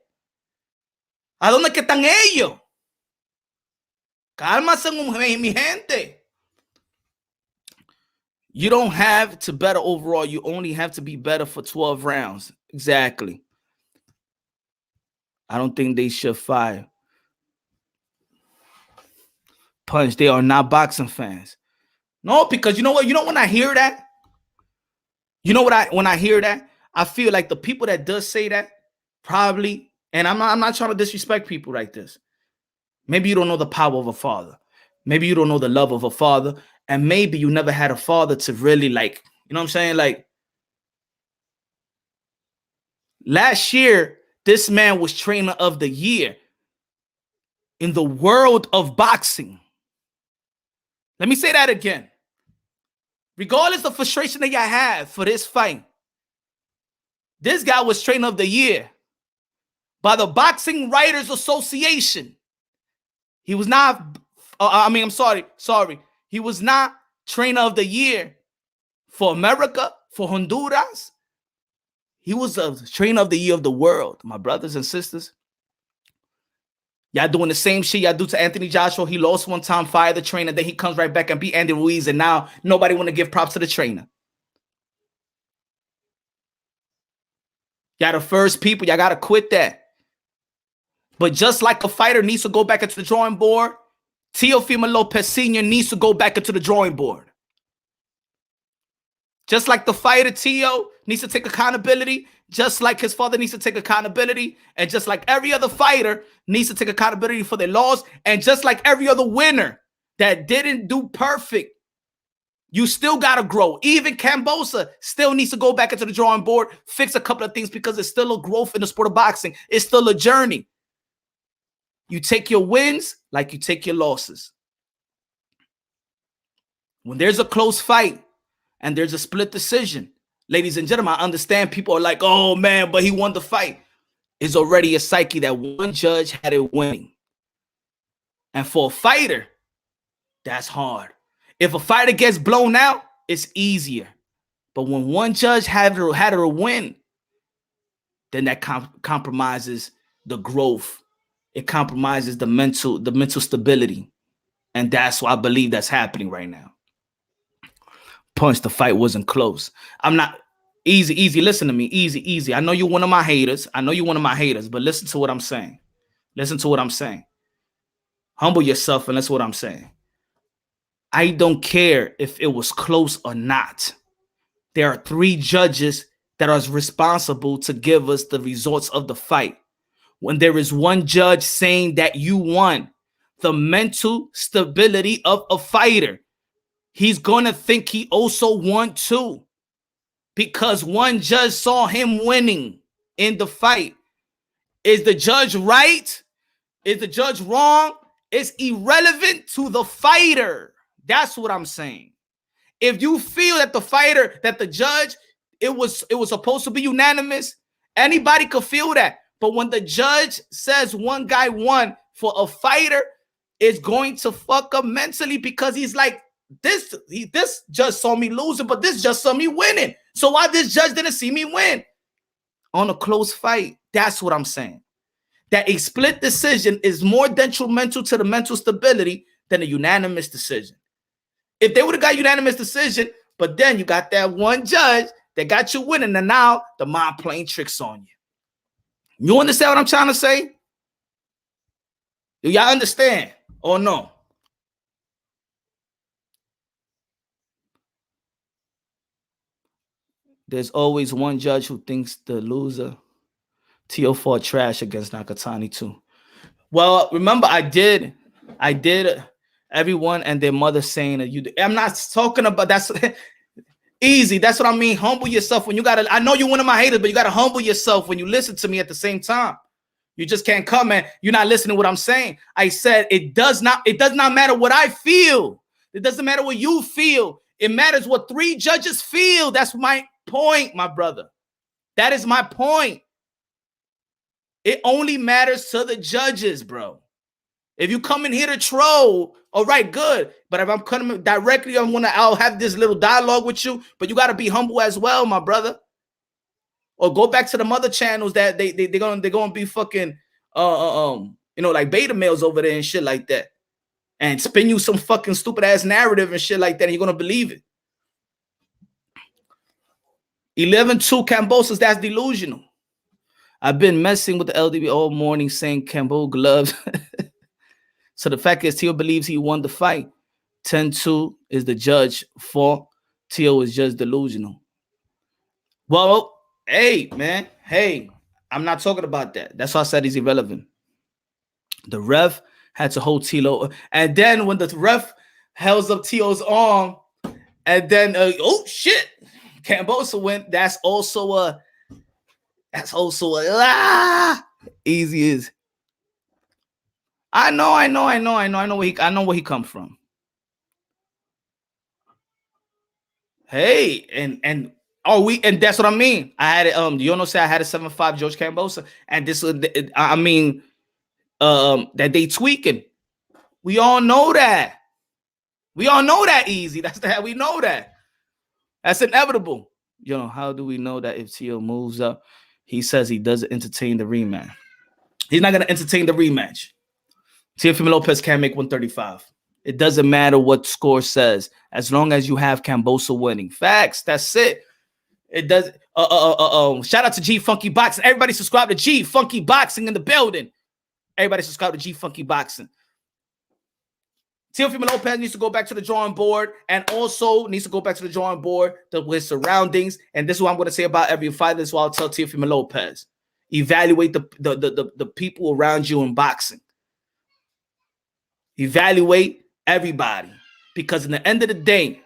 ¿A dónde que están ellos? Cálmase, mi gente. You don't have to better overall. You only have to be better for 12 rounds. Exactly. I don't think they should fire. Punch, they are not boxing fans. No, because you know what? You know when I hear that? You know what when I hear that? I feel like the people that does say that probably, and I'm not trying to disrespect people like this. Maybe you don't know the power of a father. Maybe you don't know the love of a father. And maybe you never had a father to really like, you know what I'm saying? Like last year, this man was trainer of the year in the world of boxing. Let me say that again. Regardless of frustration that I have for this fight, this guy was trainer of the year by the Boxing Writers Association. He was not, I'm sorry. He was not trainer of the year for America, for Honduras. He was a trainer of the year of the world, my brothers and sisters. Y'all doing the same shit y'all do to Anthony Joshua. He lost one time, fired the trainer, then he comes right back and beat Andy Ruiz, and now nobody want to give props to the trainer. Y'all the first people, y'all got to quit that. But just like a fighter needs to go back into the drawing board, Teofimo Lopez Sr. needs to go back into the drawing board. Just like the fighter, Teo, needs to take accountability, just like his father needs to take accountability, and just like every other fighter needs to take accountability for their loss, and just like every other winner that didn't do perfect, you still got to grow. Even Kambosos still needs to go back into the drawing board, fix a couple of things, because it's still a growth in the sport of boxing. It's still a journey. You take your wins like you take your losses. When there's a close fight and there's a split decision, ladies and gentlemen, I understand people are like, oh man, but he won the fight. It's already a psyche that one judge had it winning. And for a fighter, that's hard. If a fighter gets blown out, it's easier. But when one judge had her win, then that compromises the growth. It compromises the mental stability. And that's what I believe that's happening right now. Punch, the fight wasn't close. I'm not easy. Listen to me. Easy. I know you're one of my haters. But listen to what I'm saying. Humble yourself and listen to what I'm saying. I don't care if it was close or not. There are 3 judges that are responsible to give us the results of the fight. When there is one judge saying that you won, the mental stability of a fighter, he's going to think he also won too, because one judge saw him winning in the fight. Is the judge right? Is the judge wrong? It's irrelevant to the fighter. That's what I'm saying. If you feel that the fighter, that the judge, it was supposed to be unanimous, anybody could feel that. But when the judge says one guy won, for a fighter, it's going to fuck up mentally, because he's like, this judge saw me losing, but this judge saw me winning. So why this judge didn't see me win? On a close fight, that's what I'm saying. That a split decision is more detrimental to the mental stability than a unanimous decision. If they would have got unanimous decision, but then you got that one judge that got you winning, and now the mind playing tricks on you. You understand what I'm trying to say? Do y'all understand or no? There's always one judge who thinks the loser. Teo fought trash against Nakatani too. Well, remember, I did everyone and their mother saying that you. I'm not talking about that's easy. That's what I mean. Humble yourself when you gotta. I know you're one of my haters, but you gotta humble yourself when you listen to me at the same time. You just can't come and you're not listening to what I'm saying. I said it does not matter what I feel. It doesn't matter what you feel. It matters what 3 judges feel. That's my point, my brother. That is my point. It only matters to the judges, bro. If you come in here to troll, all right, good. But if I'm coming directly, I'll have this little dialogue with you. But you got to be humble as well, my brother. Or go back to the mother channels that they're gonna be fucking like beta males over there and shit like that, and spin you some fucking stupid ass narrative and shit like that, and you're gonna believe it. 11-2 Kambosos, that's delusional. I've been messing with the LDB all morning saying Kambo gloves. So the fact is, Teo believes he won the fight. 10-2 is the judge fault. Teo is just delusional. Well, hey, man. Hey, I'm not talking about that. That's why I said he's irrelevant. The ref had to hold Teo. And then when the ref held up Teo's arm, and then, oh, shit, Kambosos went. That's also a easy as. I know where he come from. Hey, and that's what I mean. I had it. You know, say I had a 7-5 George Kambosos, and this I mean, that they tweaking. We all know that. We all know that easy. That's the we know that. That's inevitable. You know, how do we know that if Teo moves up, he says he doesn't entertain the rematch? He's not gonna entertain the rematch. Teofimo Lopez can't make 135. It doesn't matter what score says, as long as you have Kambosos winning. Facts. That's it. It does. Shout out to G Funky Boxing. Everybody subscribe to G Funky Boxing in the building. Everybody subscribe to G Funky Boxing. Teofimo Lopez needs to go back to the drawing board, and also needs to go back to the drawing board with his surroundings. And this is what I'm going to say about every fight. This is what I'll tell Teofimo Lopez: evaluate the people around you in boxing. Evaluate everybody, because in the end of the day,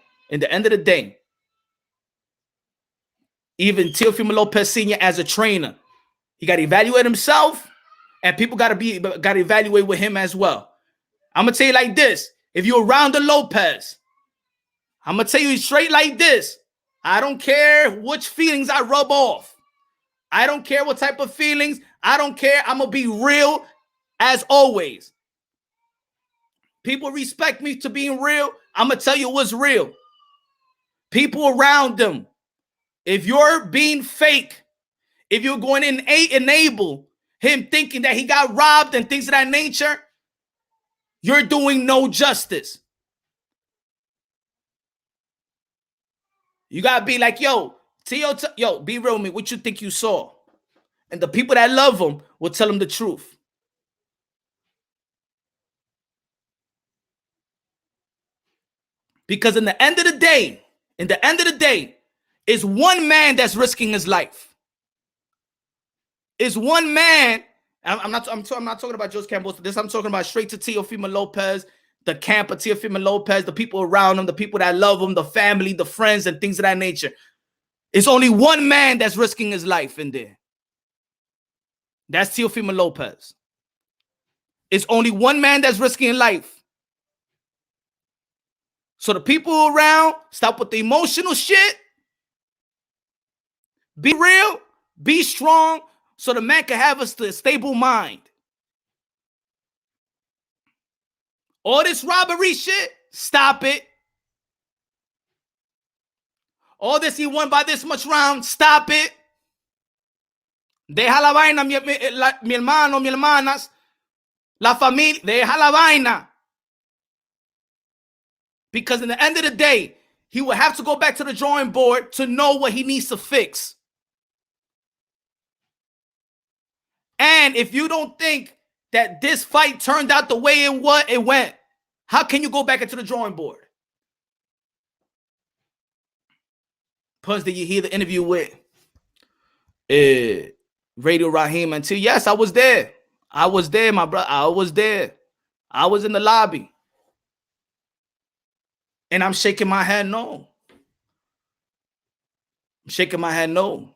even Teofimo Lopez Sr. as a trainer, he got to evaluate himself, and people got to evaluate with him as well. I'm gonna tell you like this: if you're around the Lopez, I'm gonna tell you straight like this: I don't care which feelings I rub off. I don't care what type of feelings. I don't care. I'm gonna be real as always. People respect me to being real. I'm going to tell you what's real. People around them, if you're being fake, if you're going to enable him thinking that he got robbed and things of that nature, you're doing no justice. You got to be like, yo, Teo, be real with me. What you think you saw? And the people that love him will tell him the truth. Because in the end of the day, it's one man that's risking his life. It's one man. I'm not talking about George Kambosos. This I'm talking about straight to Teofimo Lopez, the camp of Teofimo Lopez, the people around him, the people that love him, the family, the friends, and things of that nature. It's only one man that's risking his life in there. That's Teofimo Lopez. It's only one man that's risking life. So the people around, stop with the emotional shit. Be real, be strong, so the man can have a stable mind. All this robbery shit, stop it. All this, he won by this much round, stop it. Deja la vaina, mi hermano, mi hermanas, la familia, deja la vaina. Because in the end of the day, he will have to go back to the drawing board to know what he needs to fix. And if you don't think that this fight turned out the way it went, how can you go back into the drawing board? Plus, did you hear the interview with Radio Raheem until? Yes, I was there. I was there, my brother. I was there. I was in the lobby. And I'm shaking my head no. I'm shaking my head no.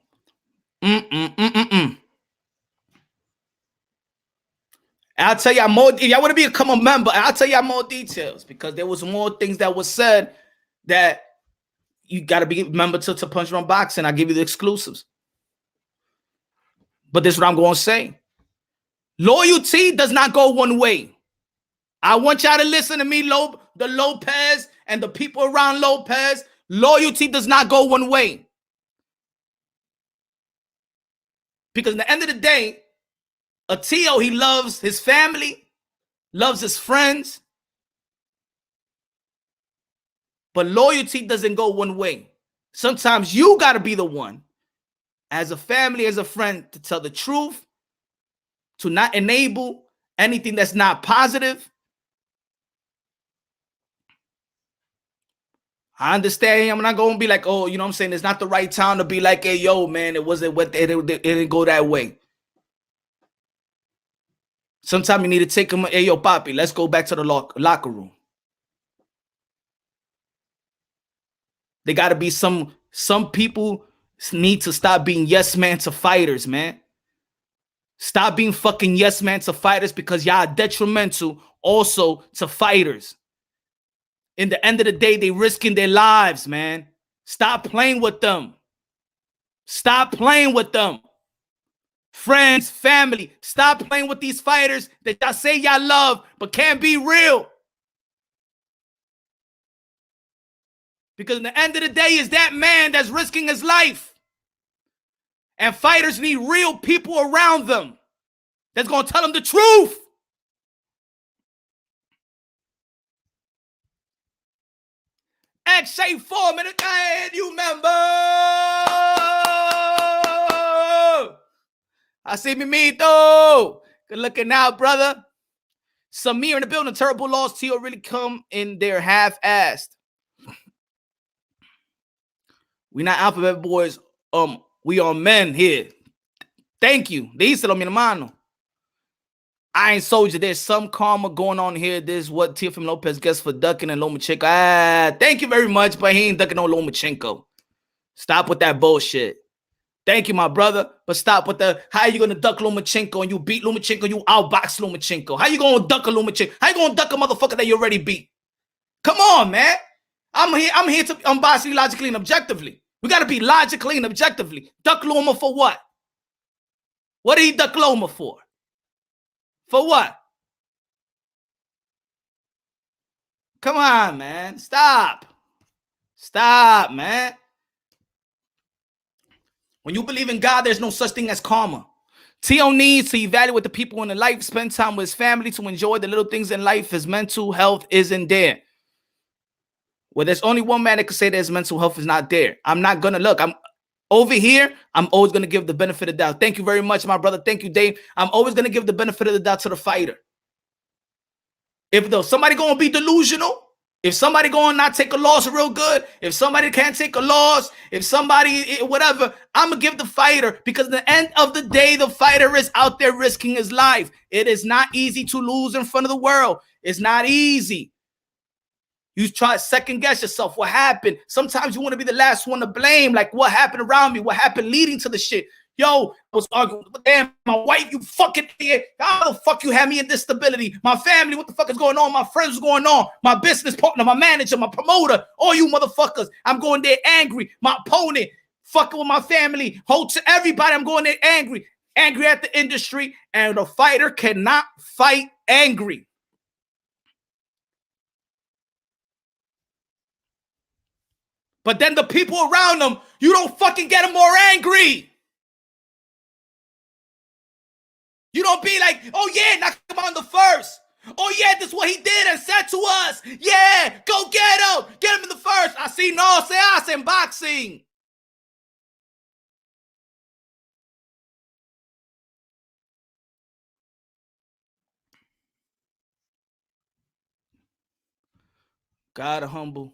I'll tell y'all more. If y'all want to become a member, I'll tell y'all more details, because there was more things that was said that you got to be a member to Punch Drunk Boxing. I'll give you the exclusives. But this is what I'm going to say. Loyalty does not go one way. I want y'all to listen to me, the Lopez and the people around Lopez. Loyalty does not go one way. Because at the end of the day, Teo, he loves his family, loves his friends. But loyalty doesn't go one way. Sometimes you got to be the one, as a family, as a friend, to tell the truth, to not enable anything that's not positive, I understand. I'm not going to be like, oh, you know what I'm saying? It's not the right time to be like, hey, yo, man, it didn't go that way. Sometimes you need to take them, hey, yo, Poppy, let's go back to the locker room. They got to be some people need to stop being yes man to fighters, man. Stop being fucking yes man to fighters because y'all are detrimental also to fighters. In the end of the day, they risking their lives, man. Stop playing with them. Stop playing with them. Friends, family, stop playing with these fighters that y'all say y'all love but can't be real. Because in the end of the day, is that man that's risking his life. And fighters need real people around them that's going to tell them the truth. X-Shape 4 minutes, and you remember. I see me though. Good looking out, brother. Samir in the building. Terrible loss. Tio really come in there half-assed. We not alphabet boys. We are men here. Thank you. Díselo, mi hermano. I ain't soldier. There's some karma going on here. This is what Teofimo Lopez gets for ducking and Lomachenko. Thank you very much, but he ain't ducking no Lomachenko. Stop with that bullshit. Thank you, my brother. But stop with the, how you going to duck Lomachenko and you beat Lomachenko, you outbox Lomachenko? How you going to duck a Lomachenko? How you going to duck a motherfucker that you already beat? Come on, man. I'm here to unbiasedly, logically, and objectively. We got to be logically and objectively. Duck Loma for what? What did he duck Loma for? For what? Come on, man. Stop. Stop, man. When you believe in God, there's no such thing as karma. Tio needs to evaluate the people in his life, spend time with his family to enjoy the little things in life. His mental health isn't there. Well, there's only one man that could say that his mental health is not there. I'm not going to look. I'm over here. I'm always going to give the benefit of the doubt. Thank you very much, my brother. Thank you, Dave. I'm always going to give the benefit of the doubt to the fighter. If though somebody going to be delusional, if somebody going to not take a loss real good, if somebody can't take a loss, if somebody, whatever, I'm going to give the fighter, because at the end of the day, the fighter is out there risking his life. It is not easy to lose in front of the world. It's not easy. You try to second guess yourself. What happened? Sometimes you want to be the last one to blame. Like, what happened around me? What happened leading to the shit? Yo, I was arguing with damn my wife, you fucking idiot. How the fuck you had me in this stability? My family, what the fuck is going on? My friends, what's going on? My business partner, my manager, my promoter, all you motherfuckers. I'm going there angry. My opponent, fucking with my family. Hold to everybody. I'm going there angry. Angry at the industry. And the fighter cannot fight angry. But then the people around them, you don't fucking get them more angry. You don't be like, oh yeah, knock him on the first. Oh yeah, this is what he did and said to us. Yeah, go get him. Get him in the first. Así no se hace en boxing. God humble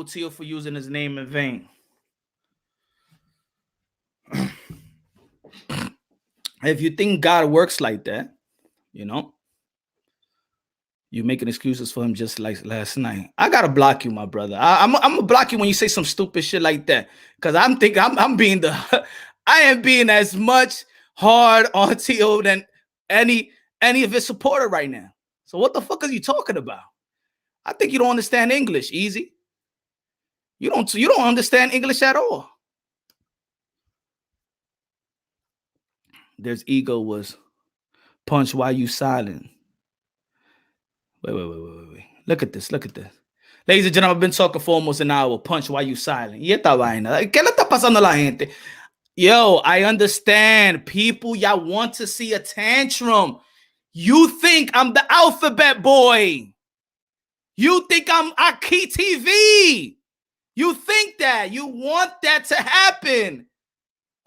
Tio for using his name in vain. If you think God works like that, you know, you're making excuses for him just like last night. I gotta block you, my brother. I'm gonna block you when you say some stupid shit like that. Cause I'm thinking I'm being the I am being as much hard on Tio than any of his supporter right now. So what the fuck are you talking about? I think you don't understand English, Easy. You don't understand English at all. There's ego was punch while you silent. Wait. Look at this. Ladies and gentlemen, I've been talking for almost an hour. Punch while you silent. Y esta vaina. ¿Qué le está pasando a la gente? Yo, I understand. People, y'all want to see a tantrum. You think I'm the alphabet boy. You think I'm Aki TV. You think that. You want that to happen.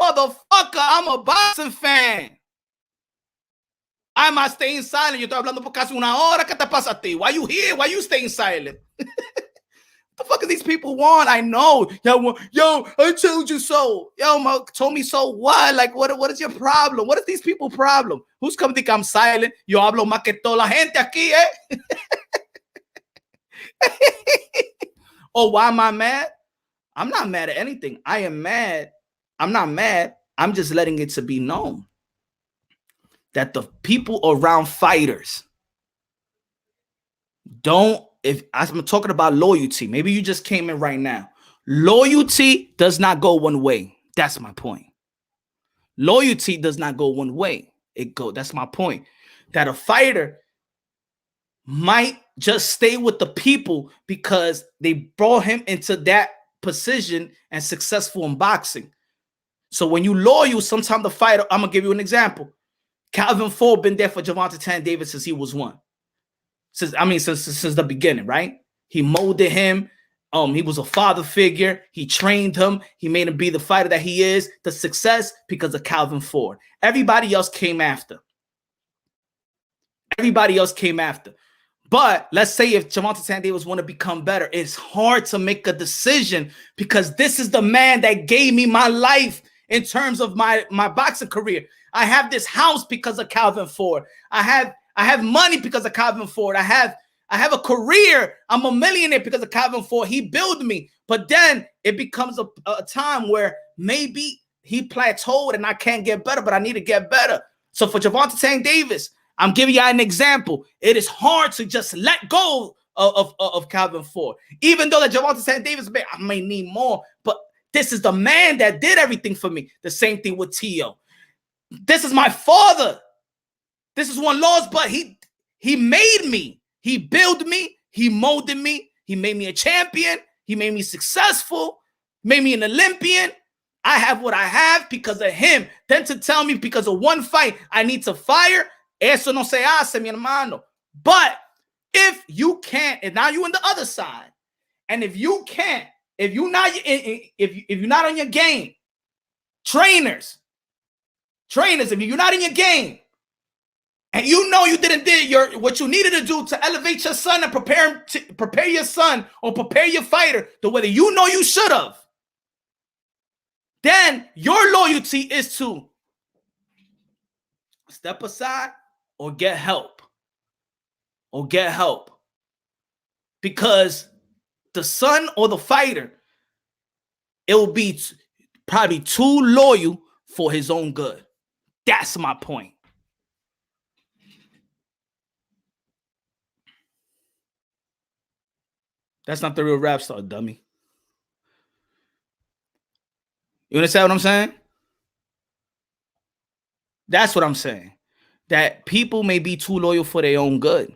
Motherfucker, I'm a boxing fan. I'm not staying silent. Yo estoy hablando por casi una hora. ¿Qué te pasa a ti? Why you here? Why you staying silent? The fuck do these people want? I know. Yo, I told you so. Yo, told me so what? Like, what is your problem? What is these people problem? Who's coming to think I'm silent? Yo hablo más que toda la gente aquí, eh? Oh, why am I mad? I'm not mad at anything. I am mad. I'm not mad. I'm just letting it to be known that the people around fighters don't, if I'm talking about loyalty, maybe you just came in right now. Loyalty does not go one way. That's my point. Loyalty does not go one way. That's my point. That a fighter might just stay with the people because they brought him into that position and successful in boxing. So when you loyal, sometimes the fighter, I'm gonna give you an example. Calvin Ford been there for Gervonta Tank Davis since he was one. Since the beginning, right? He molded him. He was a father figure. He trained him. He made him be the fighter that he is. The success because of Calvin Ford. Everybody else came after. But let's say if Gervonta Tank Davis want to become better, it's hard to make a decision because this is the man that gave me my life in terms of my boxing career. I have this house because of Calvin Ford. I have money because of Calvin Ford. I have a career. I'm a millionaire because of Calvin Ford. He built me. But then it becomes a time where maybe he plateaued and I can't get better, but I need to get better. So for Gervonta Tank Davis, I'm giving you an example. It is hard to just let go of Calvin Ford. Even though that Gervonta Tank Davis, I may need more, but this is the man that did everything for me. The same thing with Teo. This is my father. This is one loss, but he made me. He built me. He molded me. He made me a champion. He made me successful. Made me an Olympian. I have what I have because of him. Then to tell me because of one fight I need to fire, eso no se hace, mi hermano. But if you can't, and now you're on the other side, and if you can't, if you're not on your game, trainers, if you're not in your game, and you know you didn't do what you needed to do to elevate your son and prepare your son or prepare your fighter the way that you know you should have, then your loyalty is to step aside or get help. Because the son or the fighter, it will be probably too loyal for his own good. That's my point. That's not the real rap star, dummy. You understand what I'm saying? That's what I'm saying. That people may be too loyal for their own good.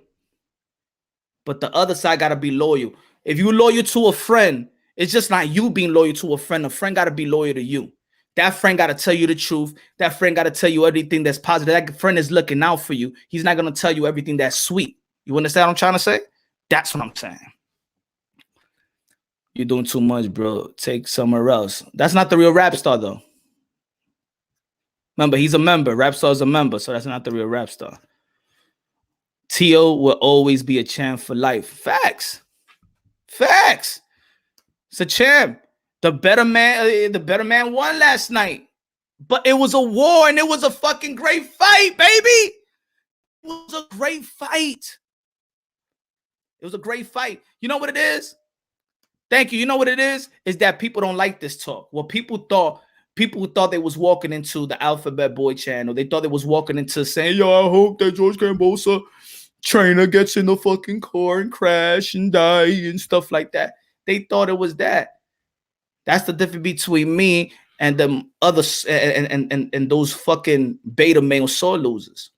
But the other side got to be loyal. If you're loyal to a friend, it's just not you being loyal to a friend. A friend got to be loyal to you. That friend got to tell you the truth. That friend got to tell you everything that's positive. That friend is looking out for you. He's not going to tell you everything that's sweet. You understand what I'm trying to say? That's what I'm saying. You're doing too much, bro. Take somewhere else. That's not the real rap star, though. Remember, he's a member. Rap star is a member, so that's not the real rap star. Teo will always be a champ for life. Facts. It's a champ. The better man won last night. But it was a war and it was a fucking great fight, baby. It was a great fight. You know what it is? Thank you. You know what it is? Is that people don't like this talk. Well, people thought they was walking into the Alphabet Boy channel. They thought they was walking into saying, yo, I hope that George Kambosos trainer gets in the fucking car and crash and die and stuff like that. They thought it was that. That's the difference between me and them others and those fucking beta male sore losers.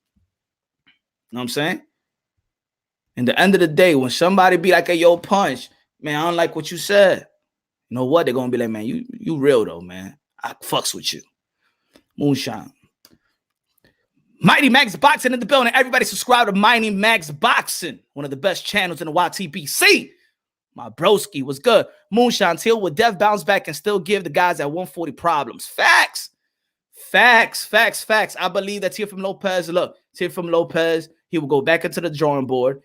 You know what I'm saying? In the end of the day, when somebody be like, hey, yo, Punch, man, I don't like what you said. You know what? They're going to be like, man, you real though, man. I fucks with you. Moonshine. Mighty Max Boxing in the building. Everybody subscribe to Mighty Max Boxing, one of the best channels in the YTBC. My broski was good. Moonshine Till will Dev bounce back and still give the guys at 140 problems. Facts. I believe that Teofimo Lopez, he will go back into the drawing board.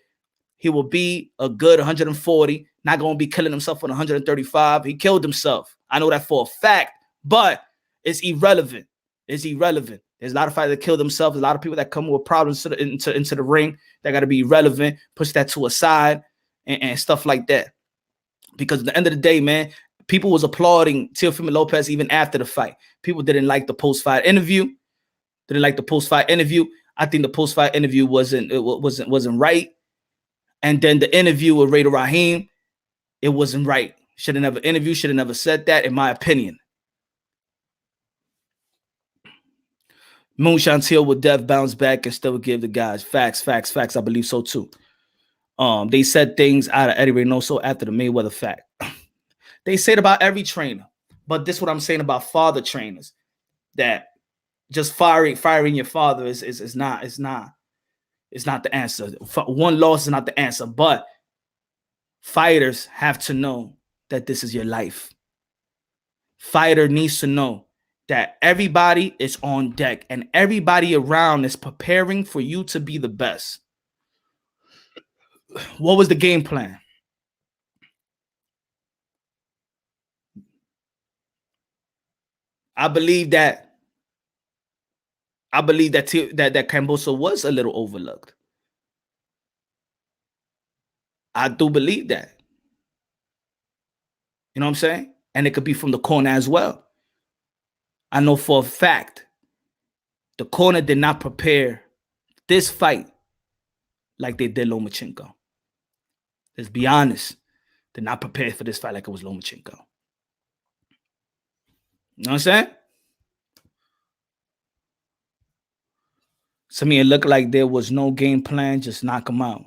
He will be a good 140, not going to be killing himself on 135. He killed himself. I know that for a fact, but it's irrelevant. It's irrelevant. There's a lot of fighters that kill themselves. There's a lot of people that come with problems into the ring that got to be irrelevant. Push that to a side and stuff like that. Because at the end of the day, man, people was applauding Teofimo Lopez even after the fight. People didn't like the post-fight interview. I think the post-fight interview wasn't right. And then the interview with Raider Raheem, it wasn't right. Should have never interviewed, should have never said that, in my opinion. Moonshine Teal with Death bounce back and still give the guys facts. I believe so too. They said things out of Eddie Reynoso after the Mayweather fight. They say it about every trainer, but this is what I'm saying about father trainers, that just firing your father is not the answer. One loss is not the answer, but fighters have to know that this is your life. Fighter needs to know that everybody is on deck and everybody around is preparing for you to be the best. What was the game plan? I believe that Kambosos was a little overlooked. I do believe that. You know what I'm saying? And it could be from the corner as well. I know for a fact the corner did not prepare this fight like they did Lomachenko. Let's be honest. They're not prepared for this fight like it was Lomachenko. You know what I'm saying? To me, it looked like there was no game plan, just knock him out.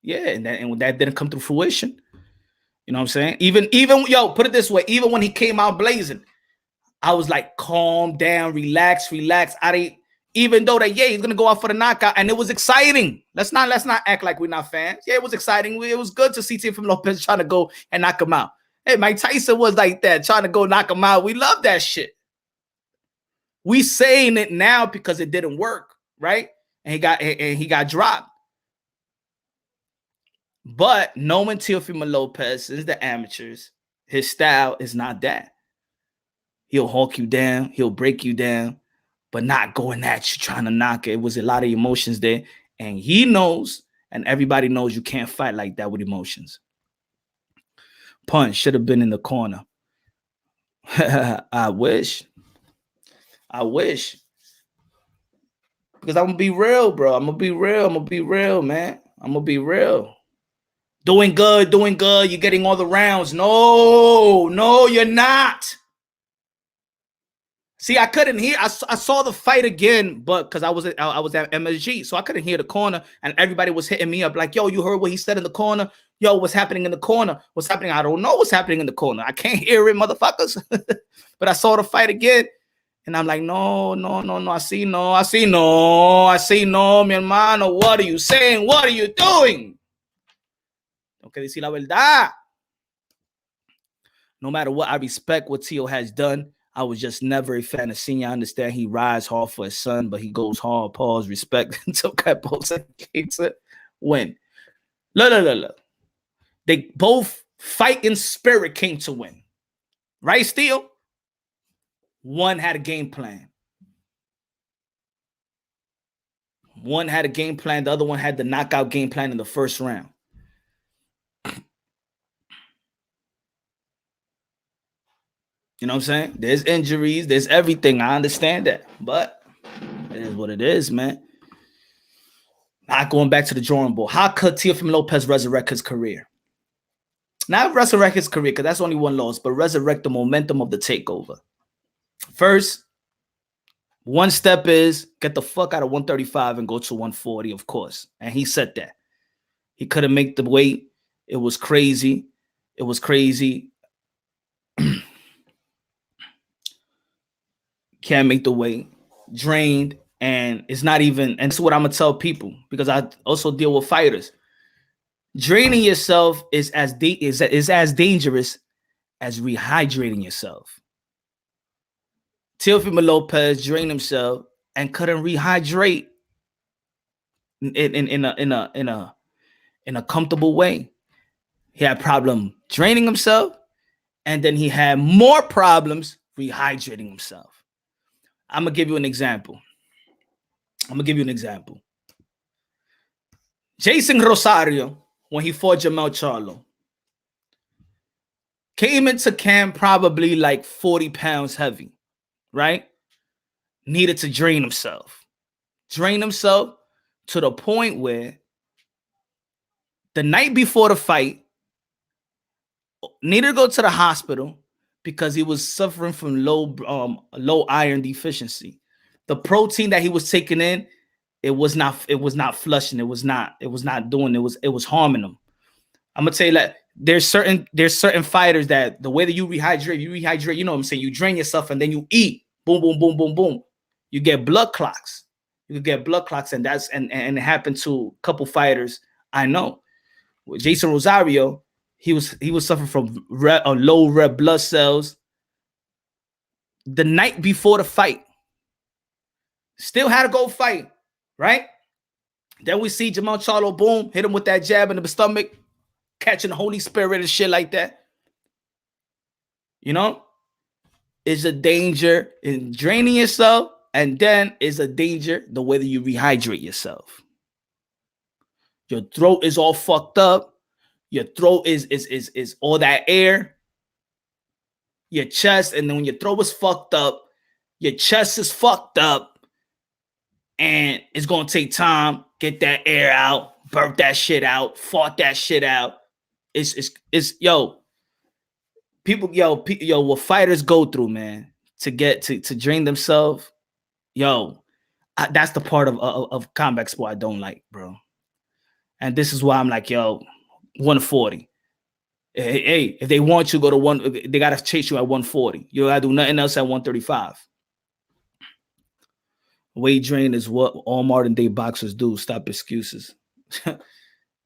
Yeah, and that didn't come to fruition. You know what I'm saying? Even put it this way, even when he came out blazing, I was like, calm down, relax. Even though that, he's gonna go out for the knockout, and it was exciting. Let's not act like we're not fans. Yeah, it was exciting. It was good to see Teofimo Lopez trying to go and knock him out. Hey, Mike Tyson was like that, trying to go knock him out. We love that shit. We saying it now because it didn't work, right? And he got dropped. But knowing Teofimo Lopez is the amateurs, his style is not that. He'll hawk you down, he'll break you down, but not going at you trying to knock it. It was a lot of emotions there. And he knows, and everybody knows, you can't fight like that with emotions. Punch should have been in the corner. I wish. Because I'm going to be real, bro. I'm going to be real, man. I'm going to be real. Doing good. You're getting all the rounds. No, you're not. See, I couldn't hear. I saw the fight again, but because I was at MSG, so I couldn't hear the corner, and everybody was hitting me up like, "Yo, you heard what he said in the corner? Yo, what's happening in the corner? What's happening? I don't know what's happening in the corner. I can't hear it, motherfuckers." But I saw the fight again, and I'm like, no. I see no, mi hermano. What are you saying? What are you doing? Tengo que decir la verdad. No matter what, I respect what Teo has done. I was just never a fan of Senior. I understand he rides hard for his son, but he goes hard. Pause, respect until Kambosos takes it. Win. Look. They both fight in spirit came to win. Right, Steel? One had a game plan. The other one had the knockout game plan in the first round. You know what I'm saying? There's injuries. There's everything. I understand that. But it is what it is, man. Not going back to the drawing board. How could Teofimo Lopez resurrect his career? Not resurrect his career, because that's only one loss, but resurrect the momentum of the takeover. First, one step is get the fuck out of 135 and go to 140, of course. And he said that. He couldn't make the weight. It was crazy. Can't make the weight, drained, and it's not even, and this is what I'm gonna tell people, because I also deal with fighters. Draining yourself is as dangerous as rehydrating yourself. Teofimo Lopez drained himself and couldn't rehydrate in in a comfortable way. He had problem draining himself, and then he had more problems rehydrating himself. I'm gonna give you an example. Jason Rosario, when he fought Jamel Charlo, came into camp probably like 40 pounds heavy, right? Needed to drain himself to the point where the night before the fight, needed to go to the hospital because he was suffering from low iron deficiency. The protein that he was taking in, it was not flushing. It was not doing, it was harming him. I'm gonna tell you that there's certain fighters that the way that you rehydrate, you know what I'm saying? You drain yourself and then you eat. Boom, boom, boom, boom, boom. You get blood clots. And that's and it happened to a couple fighters I know. With Jason Rosario, he was suffering from low red blood cells the night before the fight. Still had to go fight, right? Then we see Jamel Charlo, boom, hit him with that jab in the stomach, catching the Holy Spirit and shit like that. You know, is a danger in draining yourself, and then is a danger the way that you rehydrate yourself. Your throat is all fucked up. Your throat is all that air. Your chest, and then when your throat is fucked up, your chest is fucked up, and it's gonna take time. Get that air out, burp that shit out, fart that shit out. It's what fighters go through, man, to get to drain themselves. That's the part of combat sport I don't like, bro. And this is why I'm like, 140. Hey, if they want you to go to one, they gotta chase you at 140. You gotta do nothing else at 135. Weight drain is what all modern day boxers do. Stop excuses.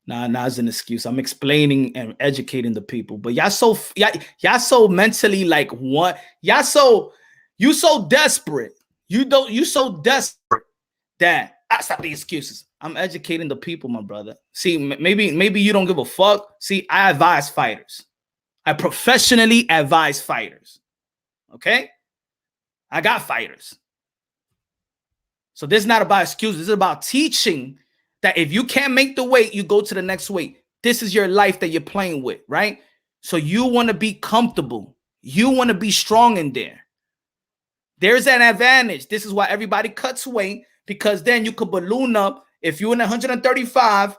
Nah, it's an excuse. I'm explaining and educating the people. But y'all so mentally like what? You so desperate. You so desperate that I stop the excuses. I'm educating the people, my brother. See, maybe you don't give a fuck. See, I advise fighters. I professionally advise fighters. Okay? I got fighters. So this is not about excuses. This is about teaching that if you can't make the weight, you go to the next weight. This is your life that you're playing with, right? So you want to be comfortable. You want to be strong in there. There's an advantage. This is why everybody cuts weight, because then you could balloon up. If you're in 135,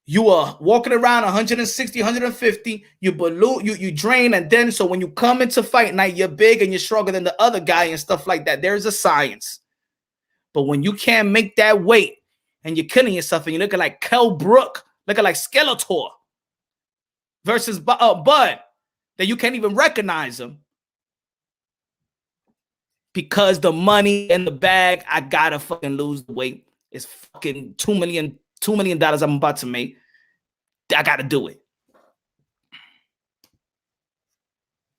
you are walking around 160, 150, you balloon, you drain, and then so when you come into fight night, you're big and you're stronger than the other guy and stuff like that. There's a science. But when you can't make that weight and you're killing yourself and you're looking like Kell Brook, looking like Skeletor versus Bud, that you can't even recognize him because the money in the bag, I gotta fucking lose the weight. It's fucking $2 million I'm about to make. I gotta do it.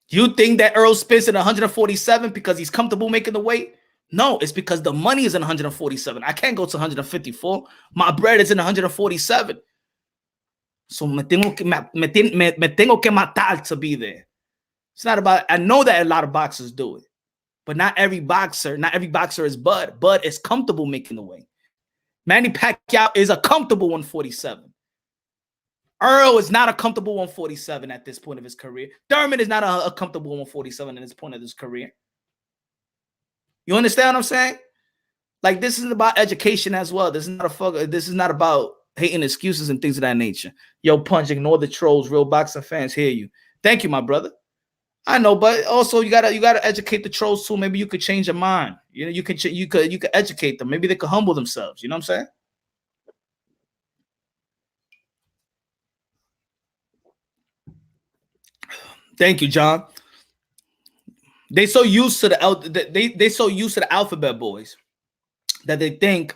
You think that Earl Spence at 147 because he's comfortable making the weight? No, it's because the money is in 147. I can't go to 154. My bread is in 147. So me tengo que matar to be there. It's not about, I know that a lot of boxers do it, but not every boxer is Bud. Bud is comfortable making the weight. Manny Pacquiao is a comfortable 147. Earl is not a comfortable 147 at this point of his career. Thurman is not a comfortable 147 at this point of his career. You understand what I'm saying? Like, this is about education as well. This is not about hating excuses and things of that nature. Yo, Punch, ignore the trolls. Real boxing fans hear you. Thank you, my brother. I know, but also you gotta educate the trolls too. Maybe you could change your mind. You know, you could educate them. Maybe they could humble themselves. You know what I'm saying? Thank you, John. They so used to the alphabet boys that they think,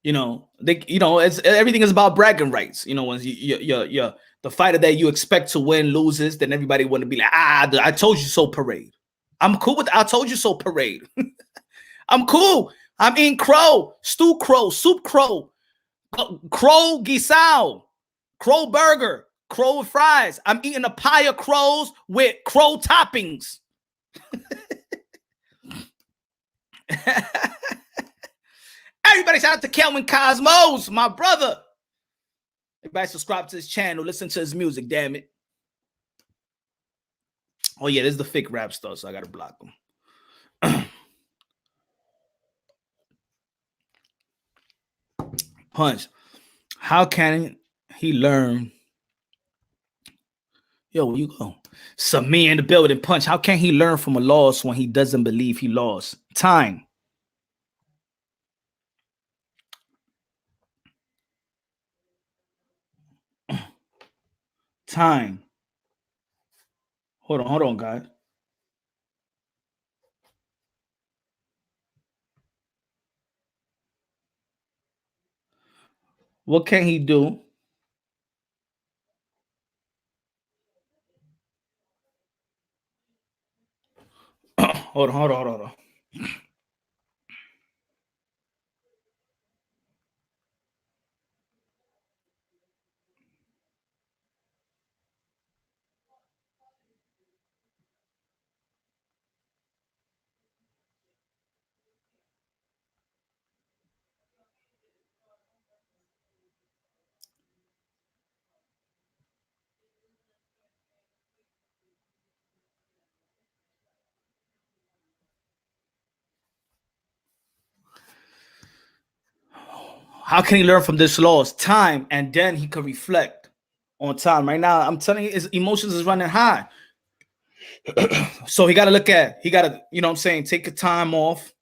everything is about bragging rights. You know, when you're the fighter that you expect to win loses, then everybody want to be like, I told you so parade. I'm cool with I told you so parade. I'm cool. I'm eating crow, stew crow, soup crow, Crow guisao, crow burger, crow with fries. I'm eating a pie of crows with crow toppings. Everybody shout out to Kelvin Cosmos, my brother. Everybody subscribe to his channel, listen to his music, damn it. Oh yeah, this is the fake rap stuff, so I gotta block him. Punch, how can he learn? Yo, where you go? Samir in the building. Punch, how can he learn from a loss when he doesn't believe he lost? Time. Time. Hold on, guys. What can he do? Hold on. How can he learn from this loss? Time, and then he can reflect on time. Right now, I'm telling you, his emotions is running high. So he got to you know what I'm saying, take a time off.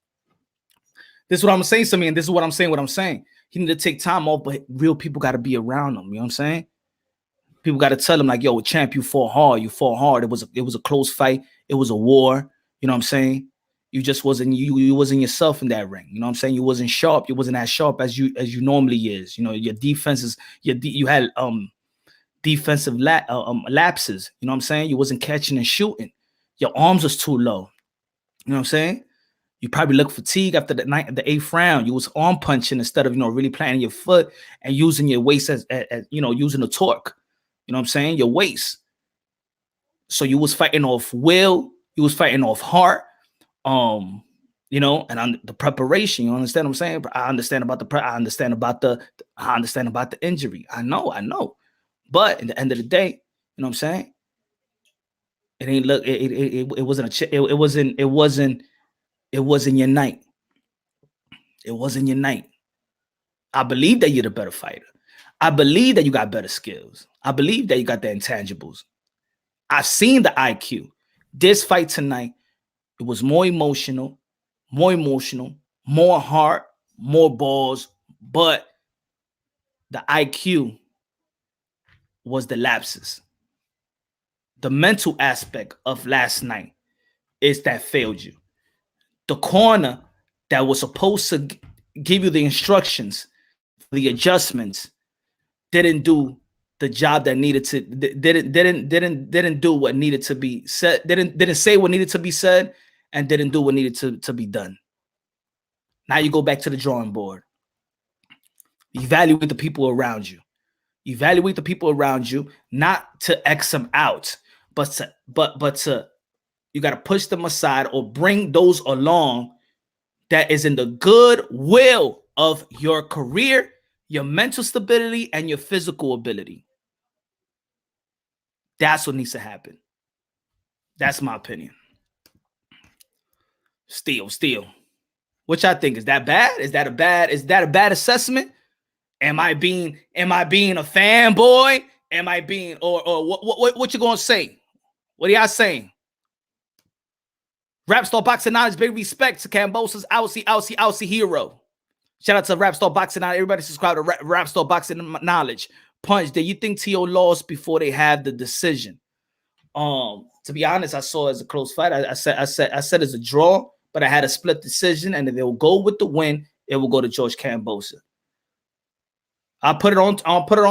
This is what I'm saying to me, and this is what I'm saying. He need to take time off, but real people got to be around him. You know what I'm saying? People got to tell him like, yo, champ, you fought hard. It was a close fight. It was a war. You know what I'm saying? You just wasn't you wasn't yourself in that ring. You know what I'm saying? You wasn't sharp. You wasn't as sharp as you normally is. You know, your defenses, you had defensive lapses. You know what I'm saying? You wasn't catching and shooting. Your arms was too low. You know what I'm saying? You probably look fatigued after the eighth round. You was arm punching instead of, you know, really planting your foot and using your waist as you know, using the torque. You know what I'm saying? Your waist. So you was fighting off will. You was fighting off heart. You know, and the preparation. You understand what I'm saying? I understand about the injury. I know. But at the end of the day, you know what I'm saying? It ain't look. It wasn't your night. It wasn't your night. I believe that you're the better fighter. I believe that you got better skills. I believe that you got the intangibles. I've seen the IQ. This fight tonight, it was more emotional, more heart, more balls, but the IQ was the lapses. The mental aspect of last night is that failed you. The corner that was supposed to give you the instructions, the adjustments, didn't do the job that needed to didn't do what needed to be said, didn't say what needed to be said, and didn't do what needed to be done. Now you go back to the drawing board. Evaluate the people around you. Evaluate the people around you, not to X them out, but to you got to push them aside or bring those along that is in the good will of your career, your mental stability, and your physical ability. That's what needs to happen. That's my opinion. Steal. Which I think, is that bad? Is that a bad assessment? Am I being a fanboy? Am I being or what you gonna say? What are y'all saying? Rap Star Boxing Knowledge, big respect to Kambosos Aussie hero. Shout out to Rap Star Boxing Knowledge. Everybody subscribe to Rap Star Boxing Knowledge. Punch, do you think T.O. lost before they had the decision? To be honest, I saw it as a close fight. I said it's a draw, but I had a split decision, and if they will go with the win, it will go to George Kambosos. I'll put it on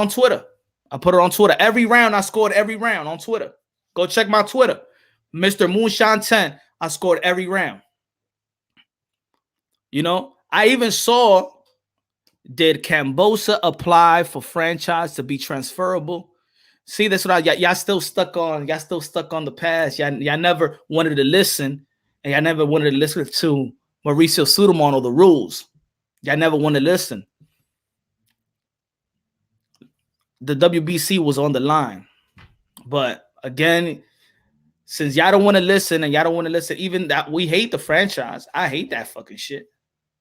Twitter. I put it on Twitter. Every round, I scored every round on Twitter. Go check my Twitter. Mr. Moonshine 10, I scored every round. You know, I even saw Did Kambosos apply for franchise to be transferable? See, that's what y'all still stuck on. Y'all still stuck on the past. Y'all never wanted to listen, and y'all never wanted to listen to Mauricio Sudamon or the rules. Y'all never wanted to listen. The WBC was on the line, but again, since y'all don't want to listen, and y'all don't want to listen, even that we hate the franchise. I hate that fucking shit.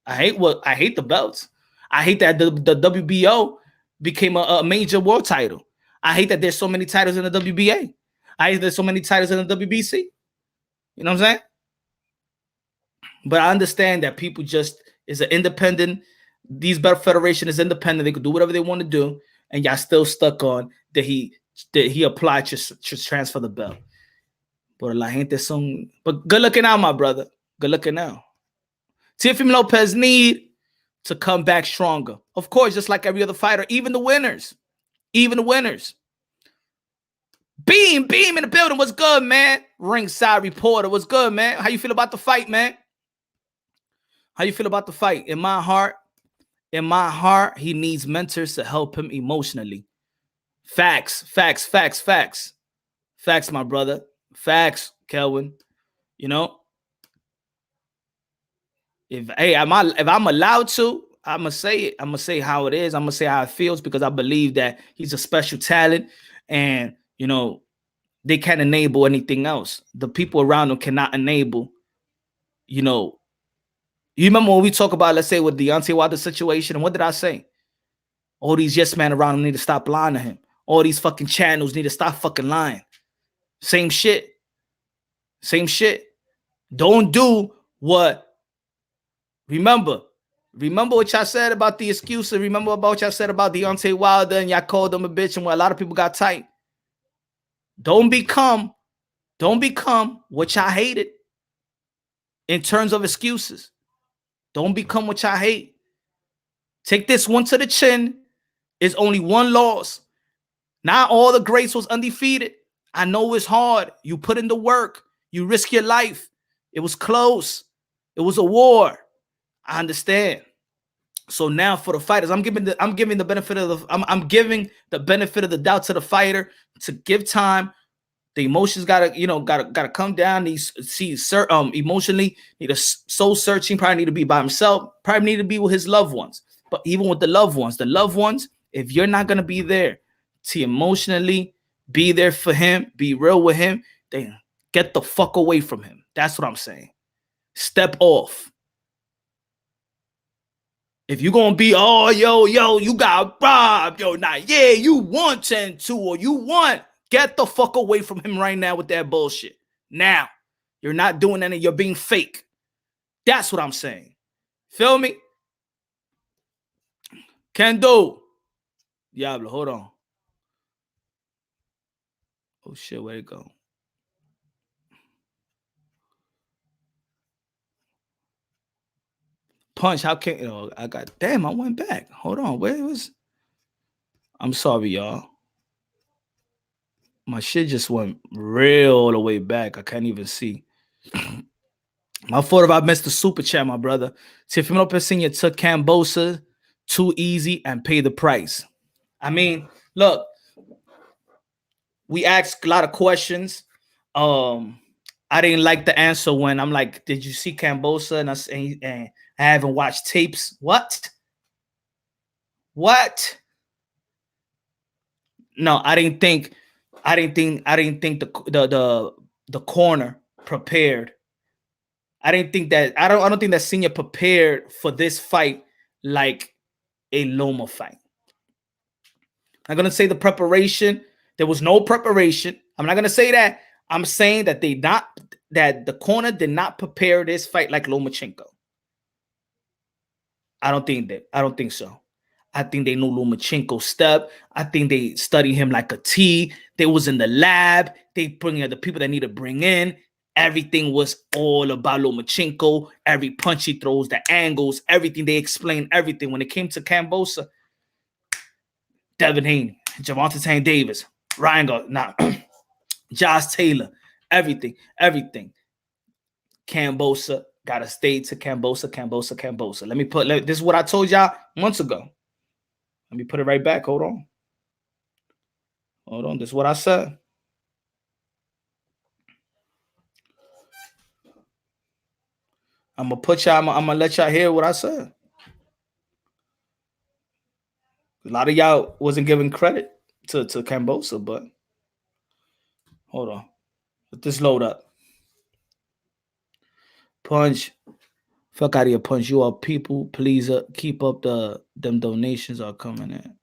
I hate the belts. I hate that the WBO became a major world title. I hate that there's so many titles in the WBA. I hate there's so many titles in the WBC. You know what I'm saying? But I understand that people just is an independent. These belt federation is independent. They could do whatever they want to do, and y'all still stuck on that he applied to transfer the belt. But la gente son. But good looking out, my brother. Good looking out. Teofimo Lopez need to come back stronger. Of course, just like every other fighter, even the winners. Even the winners. Beam in the building. What's good, man? Ringside reporter. What's good, man? How you feel about the fight, man? How you feel about the fight? In my heart, he needs mentors to help him emotionally. Facts, my brother. Facts, Kelvin. You know, if I'm allowed to, I'm gonna say it. I'm gonna say how it is. I'm gonna say how it feels, because I believe that he's a special talent, and you know, they can't enable anything else. The people around him cannot enable. You know, you remember when we talk about, let's say, with Deontay Wilder situation, and what did I say? All these yes men around him need to stop lying to him. All these fucking channels need to stop fucking lying. Same shit. Don't do what. Remember what y'all said about the excuses. Remember about what y'all said about Deontay Wilder, and y'all called him a bitch, and where a lot of people got tight. Don't become what y'all hated in terms of excuses. Don't become what y'all hate. Take this one to the chin. It's only one loss. Not all the greats was undefeated. I know it's hard. You put in the work. You risk your life. It was close. It was a war. I understand. So now for the fighters, I'm giving the benefit of the doubt to the fighter to give time. The emotions gotta come down. Emotionally need a soul searching. Probably need to be by himself. Probably need to be with his loved ones. But even with the loved ones, if you're not gonna be there to emotionally be there for him, be real with him, then get the fuck away from him. That's what I'm saying. Step off. If you're gonna be, you got robbed, you want 10-2, or you want, get the fuck away from him right now with that bullshit. Now, you're not doing any, you're being fake. That's what I'm saying. Feel me? Kendo. Diablo, hold on. Oh shit, where'd it go? Punch, how can I went back. Hold on, where was? I'm sorry, y'all. My shit just went real all the way back. I can't even see. My fault if I missed the super chat, my brother. Teofimo Lopez Sr. took Kambosos too easy and paid the price. I mean, look, we asked a lot of questions. I didn't like the answer when I'm like, did you see Kambosos? And I haven't watched tapes. What? No, I didn't think the corner prepared. I don't think that Senior prepared for this fight like a Loma fight. I'm gonna say the preparation. There was no preparation. I'm not gonna say that. I'm saying that the corner did not prepare this fight like Lomachenko. I don't think so. I think they knew Lomachenko's step. I think they studied him like a T. They was in the lab. They bring in the people that need to bring in. Everything was all about Lomachenko. Every punch he throws, the angles, everything. They explained everything. When it came to Kambosos, Devin Haney, Javante Tank Davis, Josh Taylor, everything. Kambosos gotta stay to Kambosos. This is what I told y'all months ago. Let me put it right back. Hold on. Hold on. This is what I said. I'm gonna put y'all. I'm gonna let y'all hear what I said. A lot of y'all wasn't giving credit to Kambosos, but hold on. Let this load up. Punch. Fuck out of here, Punch. You are people pleaser. Keep up them donations are coming in.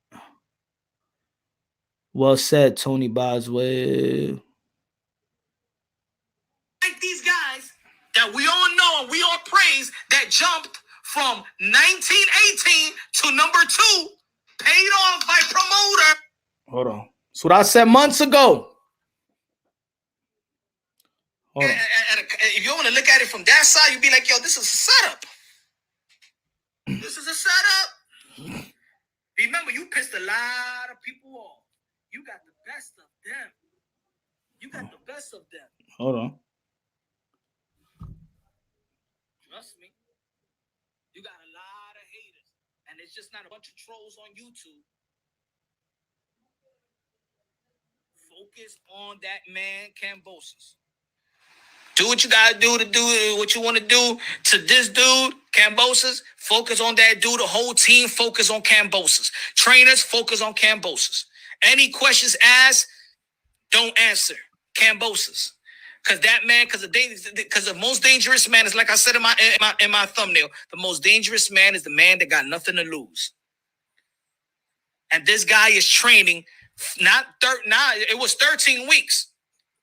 Well said, Tony Boswell. Like these guys that we all know and we all praise that jumped from 1918 to number 2, paid off by promoter. Hold on. That's what I said months ago. Hold on. If you want to look at it from that side, you'd be like, yo, this is a setup. This is a setup. Remember, you pissed a lot of people off. You got the best of them. You got the best of them. Hold on. Trust me. You got a lot of haters. And it's just not a bunch of trolls on YouTube. Focus on that man, Kambosos. Do what you gotta do to do what you want to do to this dude, Kambosos. Focus on that dude. The whole team focus on Kambosos. Trainers focus on Kambosos. Any questions asked, don't answer. Kambosos. Because that man, because the most dangerous man is, like I said in my thumbnail, the most dangerous man is the man that got nothing to lose. And this guy is training, it was 13 weeks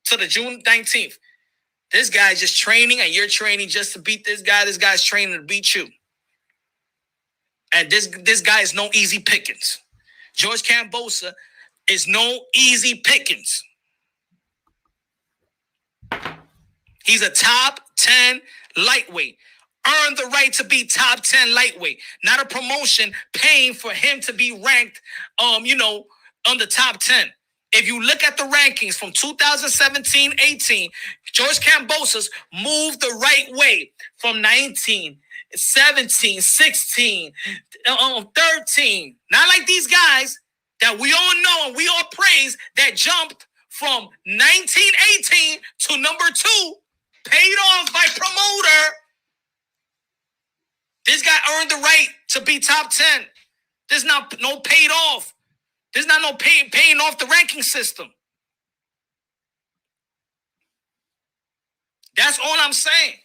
to the June 19th. This guy's just training, and you're training just to beat this guy. This guy's training to beat you. And this guy is no easy pickings. George Kambosos is no easy pickings. He's a top 10 lightweight. Earned the right to be top 10 lightweight. Not a promotion paying for him to be ranked, on the top 10. If you look at the rankings from 2017-18, George Kambosos moved the right way from 19, 17, 16, 13. Not like these guys that we all know and we all praise that jumped from 1918 to number 2, paid off by promoter. This guy earned the right to be top 10. There's not no paid off. There's not no paying off the ranking system. That's all I'm saying.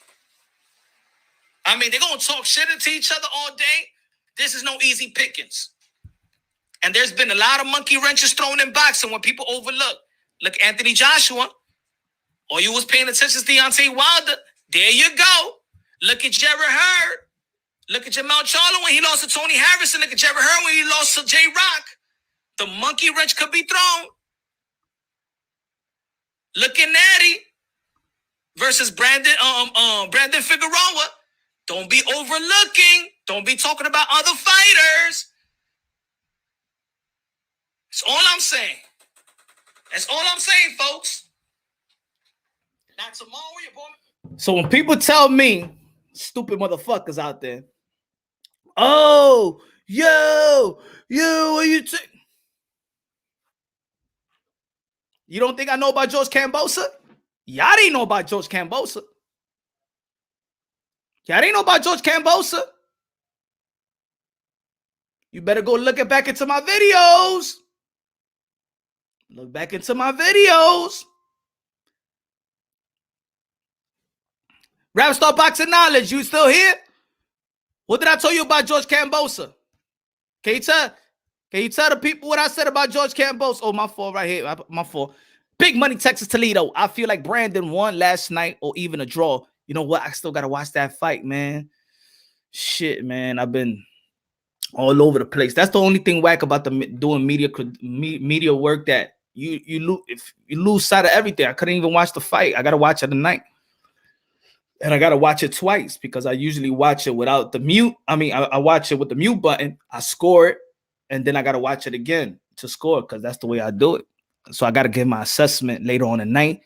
I mean, they're going to talk shit to each other all day. This is no easy pickings. And there's been a lot of monkey wrenches thrown in boxing when people overlook. Look, Anthony Joshua. Or you was paying attention to Deontay Wilder. There you go. Look at Jerry Heard. Look at Jamal Charlo when he lost to Tony Harrison. Look at Jerry Heard when he lost to J-Rock. The monkey wrench could be thrown. Look at Natty versus Brandon Figueroa. Don't be overlooking. Don't be talking about other fighters. That's all I'm saying. That's all I'm saying, folks. Now tomorrow, your boy. So when people tell me, stupid motherfuckers out there, oh, yo, what you think? You don't think I know about George Kambosos? Y'all didn't know about George Kambosos. Y'all didn't know about George Kambosos. You better go look back into my videos. Look back into my videos. Rapstar Boxing Knowledge, you still here? What did I tell you about George Kambosos? Can you tell the people what I said about George Kambosos? Oh, my fault right here. My fault. Big money, Texas Toledo. I feel like Brandon won last night or even a draw. You know what? I still got to watch that fight, man. Shit, man. I've been all over the place. That's the only thing whack about doing media work, that you lose sight of everything. I couldn't even watch the fight. I got to watch it tonight. And I got to watch it twice because I usually watch it without the mute. I watch it with the mute button. I score it. And then I got to watch it again to score because that's the way I do it. So I got to give my assessment later on tonight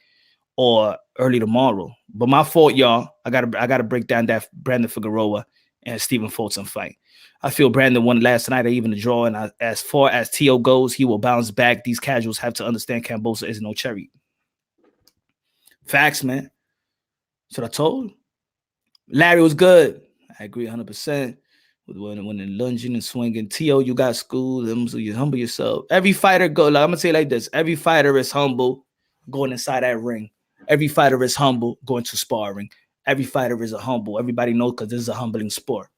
or early tomorrow. But my fault, y'all. I got to break down that Brandon Figueroa and Stephen Fulton fight. I feel Brandon won last night, or even a draw. And as far as Teo goes, he will bounce back. These casuals have to understand Kambosos is no cherry. Facts, man. That's what I told. Larry was good. I agree 100%. When they're lunging and swinging, Teo, you got schooled. So you humble yourself. Every fighter go. Like, I'm gonna say it like this: every fighter is humble going inside that ring. Every fighter is humble going to sparring. Every fighter is a humble. Everybody knows because this is a humbling sport.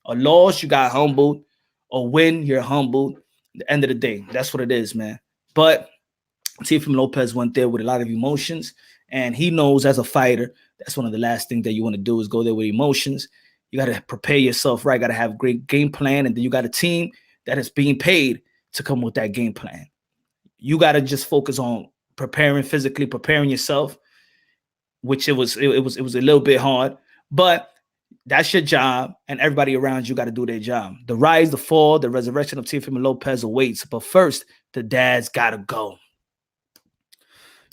A loss, you got humbled. A win, you're humbled. At the end of the day, that's what it is, man. But Teofimo Lopez went there with a lot of emotions, and he knows as a fighter, that's one of the last things that you want to do is go there with emotions. You got to prepare yourself, right? Got to have a great game plan, and then you got a team that is being paid to come with that game plan. You got to just focus on preparing physically, preparing yourself, which it was a little bit hard, but that's your job, and everybody around you got to do their job. The rise, the fall, the resurrection of Teofimo Lopez awaits, but first, the dads got to go.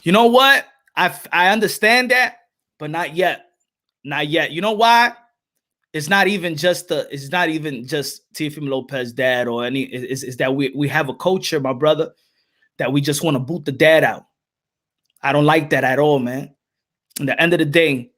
You know what? I understand that, but not yet. Not yet. You know why? It's not even just Teofimo Lopez dad or any. It's that we have a culture, my brother, that we just want to boot the dad out. I don't like that at all, man. At the end of the day,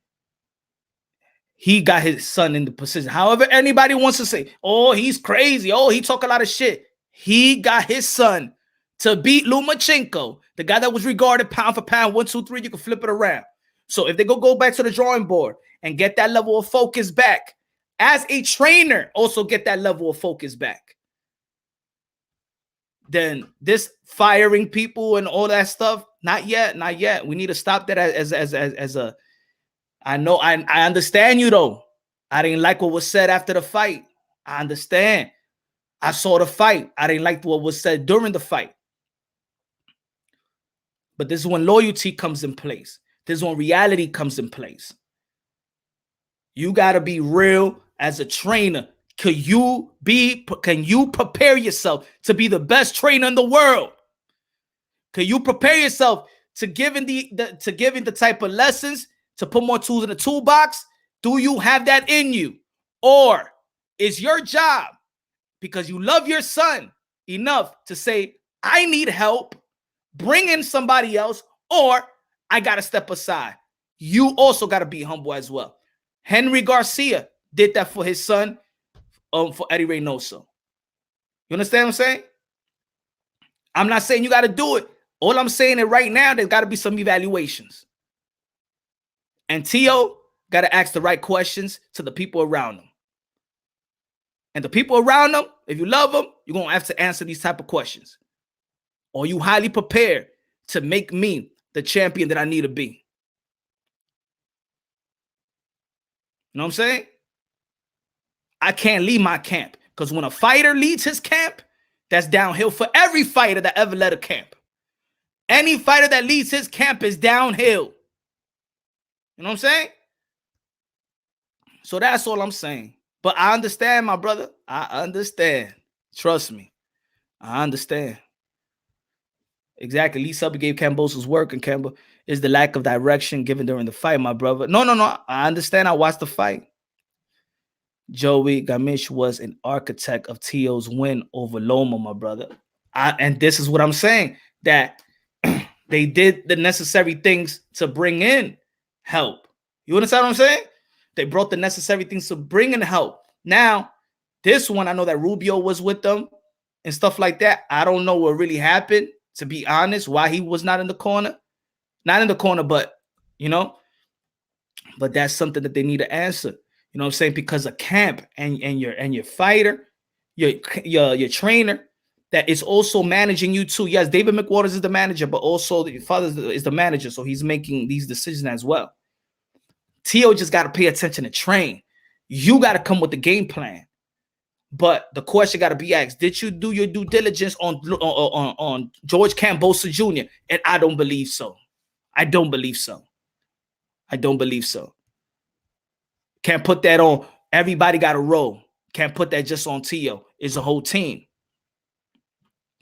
he got his son in the position. However, anybody wants to say, oh, he's crazy. Oh, he talk a lot of shit. He got his son to beat Lomachenko, the guy that was regarded pound for pound, 1, 2, 3, you can flip it around. So if they go back to the drawing board and get that level of focus back, as a trainer, also get that level of focus back, then this firing people and all that stuff, not yet, not yet. We need to stop that as a. I know, I understand you though. I didn't like what was said after the fight. I understand. I saw the fight. I didn't like what was said during the fight. But this is when loyalty comes in place. This is when reality comes in place. You got to be real as a trainer. Can you prepare yourself to be the best trainer in the world? Can you prepare yourself to giving the type of lessons, to put more tools in the toolbox? Do you have that in you? Or is your job, because you love your son enough to say, I need help, bring in somebody else, or I got to step aside? You also got to be humble as well. Henry Garcia did that for his son, for Eddie Reynoso. You understand what I'm saying? I'm not saying you got to do it. All I'm saying is right now, there's got to be some evaluations. And Teo got to ask the right questions to the people around him. And the people around him, if you love them, you're going to have to answer these type of questions. Are you highly prepared to make me the champion that I need to be? You know what I'm saying? I can't leave my camp, because when a fighter leads his camp, that's downhill for every fighter that ever led a camp. Any fighter that leads his camp is downhill. You know what I'm saying? So that's all I'm saying. But I understand, my brother. I understand. Trust me. I understand. Exactly. Lee Subbie gave Kambosos work, and Campbell is the lack of direction given during the fight, my brother. No. I understand. I watched the fight. Joey Gamish was an architect of Teo's win over Loma, my brother. And this is what I'm saying, that they did the necessary things to bring in help. You understand what I'm saying? They brought the necessary things to bring in help. Now, this one, I know that Rubio was with them and stuff like that. I don't know what really happened, to be honest, why he was not in the corner. Not in the corner, but, you know, but that's something that they need to answer. You know what I'm saying? Because a camp and your fighter, your trainer, that is also managing you too. Yes, David McWaters is the manager, but also the father is the manager, so he's making these decisions as well. Teo just got to pay attention to train. You got to come with the game plan. But the question got to be asked: did you do your due diligence on George Kambosos Jr.? And I don't believe so. I don't believe so. Can't put that on. Everybody got to roll. Can't put that just on Teo. It's a whole team.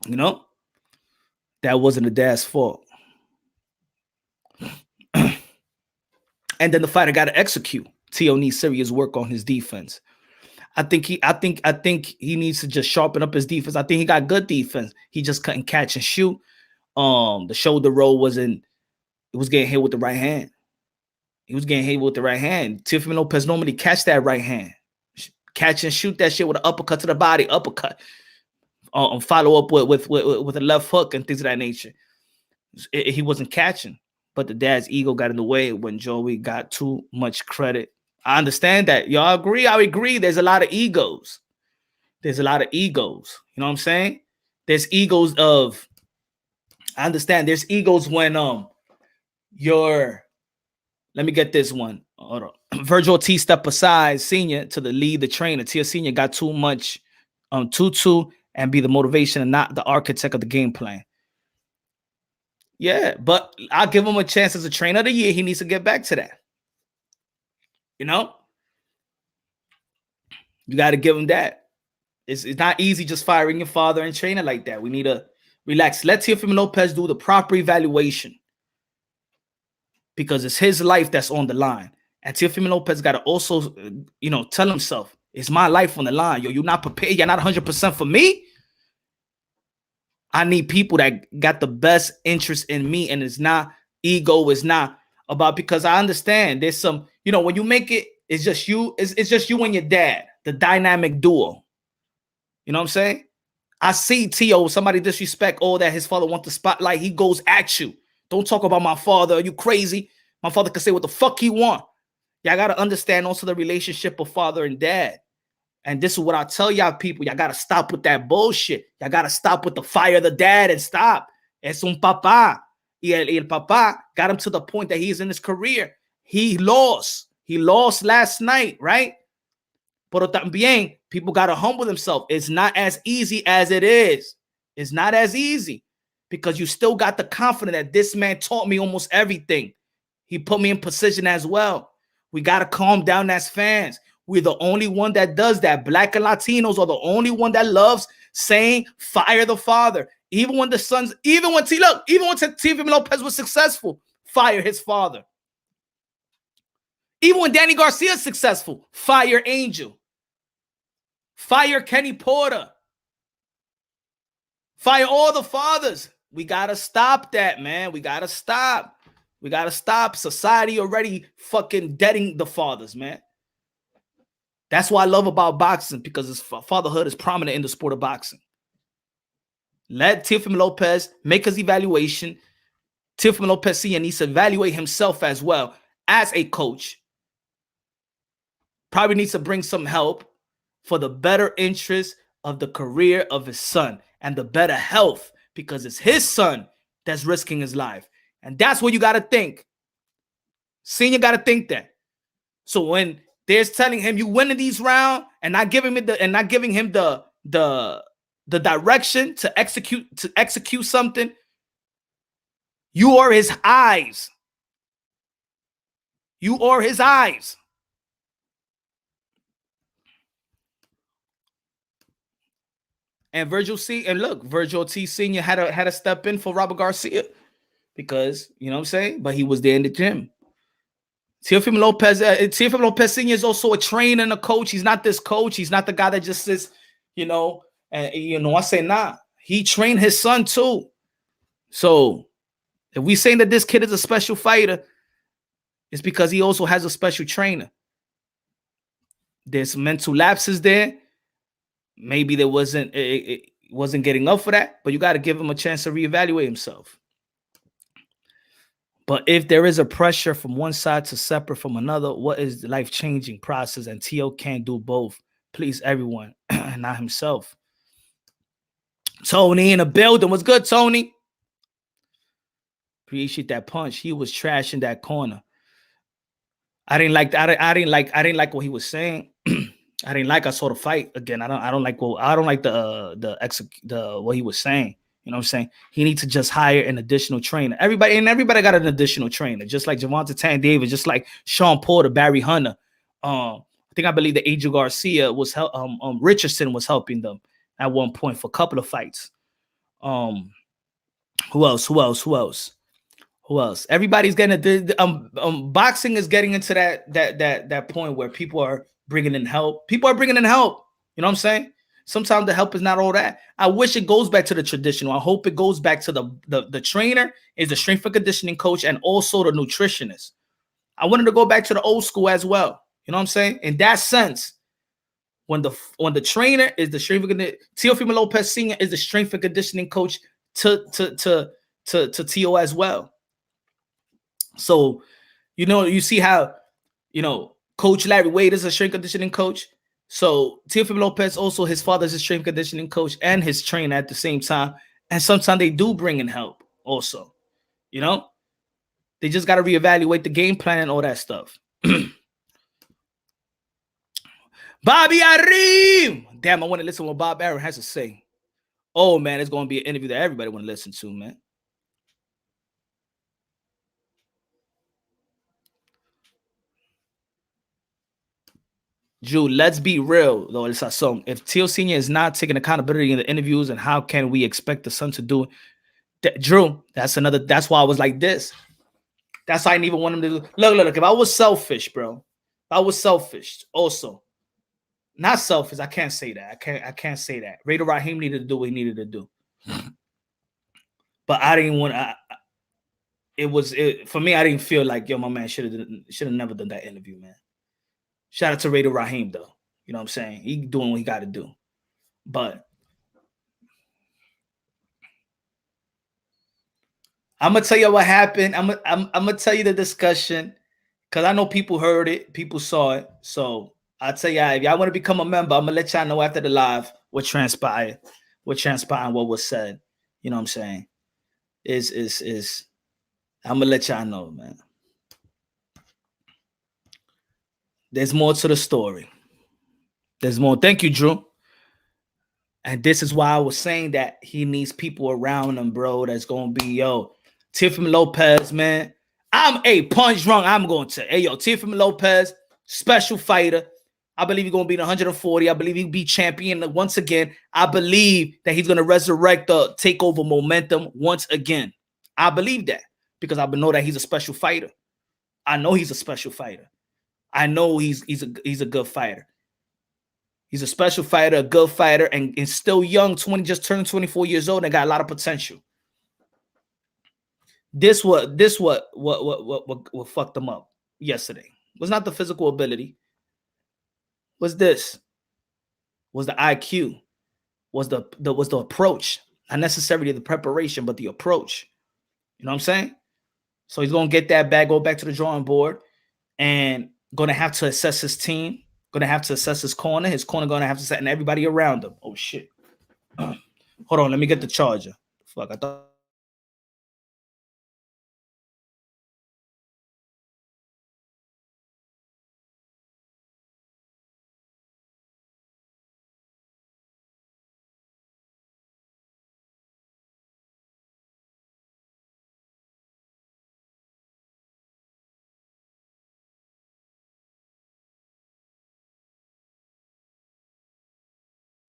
You know? That wasn't the dad's fault. And then the fighter got to execute. Teo needs serious work on his defense. I think he needs to just sharpen up his defense. I think he got good defense. He just couldn't catch and shoot. The shoulder roll was getting hit with the right hand. He was getting hit with the right hand. Teofimo Lopez normally catch that right hand. Catch and shoot that shit with an uppercut to the body, uppercut. Follow up with a left hook and things of that nature. He wasn't catching, but the dad's ego got in the way when Joey got too much credit. I understand that. Y'all agree? I agree. There's a lot of egos. There's a lot of egos. You know what I'm saying? There's egos of, I understand there's egos when let me get this one. Hold on. Virgil T step aside, senior, to the lead, the trainer. Tia Senior got too much tutu and be the motivation and not the architect of the game plan. Yeah, but I'll give him a chance as a trainer of the year. He needs to get back to that. You know? You got to give him that. It's not easy just firing your father and trainer like that. We need to relax. Let Teofimo Lopez do the proper evaluation because it's his life that's on the line. And Teofimo Lopez got to also, tell himself, it's my life on the line. Yo, you're not prepared. You're not 100% for me. I need people that got the best interest in me, and it's not ego. It's not about, because I understand there's some, when you make it, it's just you. It's just you and your dad, the dynamic duo. You know what I'm saying? I see Tio, somebody disrespect that his father wants the spotlight. He goes at you. Don't talk about my father. Are you crazy? My father can say what the fuck he want. Y'all got to understand also the relationship of father and dad. And this is what I tell y'all people. Y'all got to stop with that bullshit. Y'all got to stop with the fire the dad and stop. Es un papá. Y el papá got him to the point that he's in his career. He lost. He lost last night, right? Pero también, people got to humble themselves. It's not as easy as it is. It's not as easy because you still got the confidence that this man taught me almost everything. He put me in position as well. We got to calm down as fans. We're the only one that does that. Black and Latinos are the only one that loves saying fire the father. Even when the sons, even when Teofimo Lopez was successful, fire his father. Even when Danny Garcia is successful, fire Angel. Fire Kenny Porter. Fire all the fathers. We got to stop that, man. We got to stop. We got to stop. Society already fucking deading the fathers, man. That's what I love about boxing, because his fatherhood is prominent in the sport of boxing. Let Teofimo Lopez make his evaluation. Teofimo Lopez Sr. needs to evaluate himself as well as a coach. Probably needs to bring some help for the better interest of the career of his son and the better health, because it's his son that's risking his life. And that's what you got to think. Senior got to think that. So when there's telling him you winning these rounds and not giving him the direction to execute something, you are his eyes. You are his eyes. And Virgil T Sr. had to step in for Robert Garcia, because you know what I'm saying, but he was there in the gym. Teofimo Lopez Sr. is also a trainer and a coach. He's not this coach. He's not the guy that just sits, I say nah. He trained his son too. So if we saying that this kid is a special fighter, it's because he also has a special trainer. There's some mental lapses there. Maybe it wasn't getting up for that, but you got to give him a chance to reevaluate himself. But if there is a pressure from one side to separate from another, what is the life-changing process? And T.O. can't do both. Please, everyone, and not himself. Tony in the building. What's good, Tony? Appreciate that punch. He was trash in that corner. I didn't like what he was saying. I saw the fight again. I don't like what he was saying. You know what I'm saying? He needs to just hire an additional trainer. Everybody got an additional trainer, just like Javante Tank Davis, just like Sean Porter, Barry Hunter. I believe that Angel Garcia was Richardson was helping them at one point for a couple of fights. Who else? Everybody's getting boxing is getting into that point where people are bringing in help. People are bringing in help. You know what I'm saying? Sometimes the help is not all that. I wish it goes back to the traditional. I hope it goes back to the trainer is the strength and conditioning coach and also the nutritionist. I wanted to go back to the old school as well. You know what I'm saying? In that sense, when the trainer is the strength and conditioning, Teofimo Lopez Sr. is the strength and conditioning coach to Tio as well. So, you see how, Coach Larry Wade is a strength conditioning coach. So Teofimo Lopez also, his father is a strength conditioning coach and his trainer at the same time. And sometimes they do bring in help also. They just got to reevaluate the game plan and all that stuff. Bobby Arim! Damn, I want to listen to what Bob Aaron has to say. Oh, man, it's going to be an interview that everybody want to listen to, man. Drew, let's be real, though. It's a song. If Teal Sr. is not taking accountability in the interviews, and how can we expect the son to do it? Drew, that's why I was like this. That's why I didn't even want him to do. Look, if I was selfish, bro, also. Not selfish, I can't say that. I can't say that. Raider Raheem needed to do what he needed to do. But I didn't want for me, I didn't feel like, my man should have never done that interview, man. Shout out to Raider Raheem, though. You know what I'm saying? He doing what he got to do. But I'm gonna tell you what happened. I'm gonna tell you the discussion because I know people heard it, people saw it. So I'll tell y'all, if y'all want to become a member, I'm gonna let y'all know after the live what transpired, what was said. You know what I'm saying? Is I'm gonna let y'all know, man. There's more to the story. There's more. Thank you, Drew. And this is why I was saying that he needs people around him, bro. That's gonna be Teofimo Lopez, man. I'm a punch drunk. I'm going to Teofimo Lopez, special fighter. I believe he's gonna be 140. I believe he'll be champion once again. I believe that he's gonna resurrect the takeover momentum once again. I believe that because I know that he's a special fighter. I know he's a special fighter. I know he's a good fighter. He's a special fighter, a good fighter, and still young, just turned 24 years old and got a lot of potential. This what fucked him up yesterday. Was not the physical ability. Was this? Was the IQ? Was the approach? Not necessarily the preparation, but the approach. You know what I'm saying? So he's gonna get that back, go back to the drawing board, and gonna have to assess his team. Gonna have to assess his corner. His corner gonna have to set and everybody around him. Oh shit! Hold on, let me get the charger. Fuck, I thought.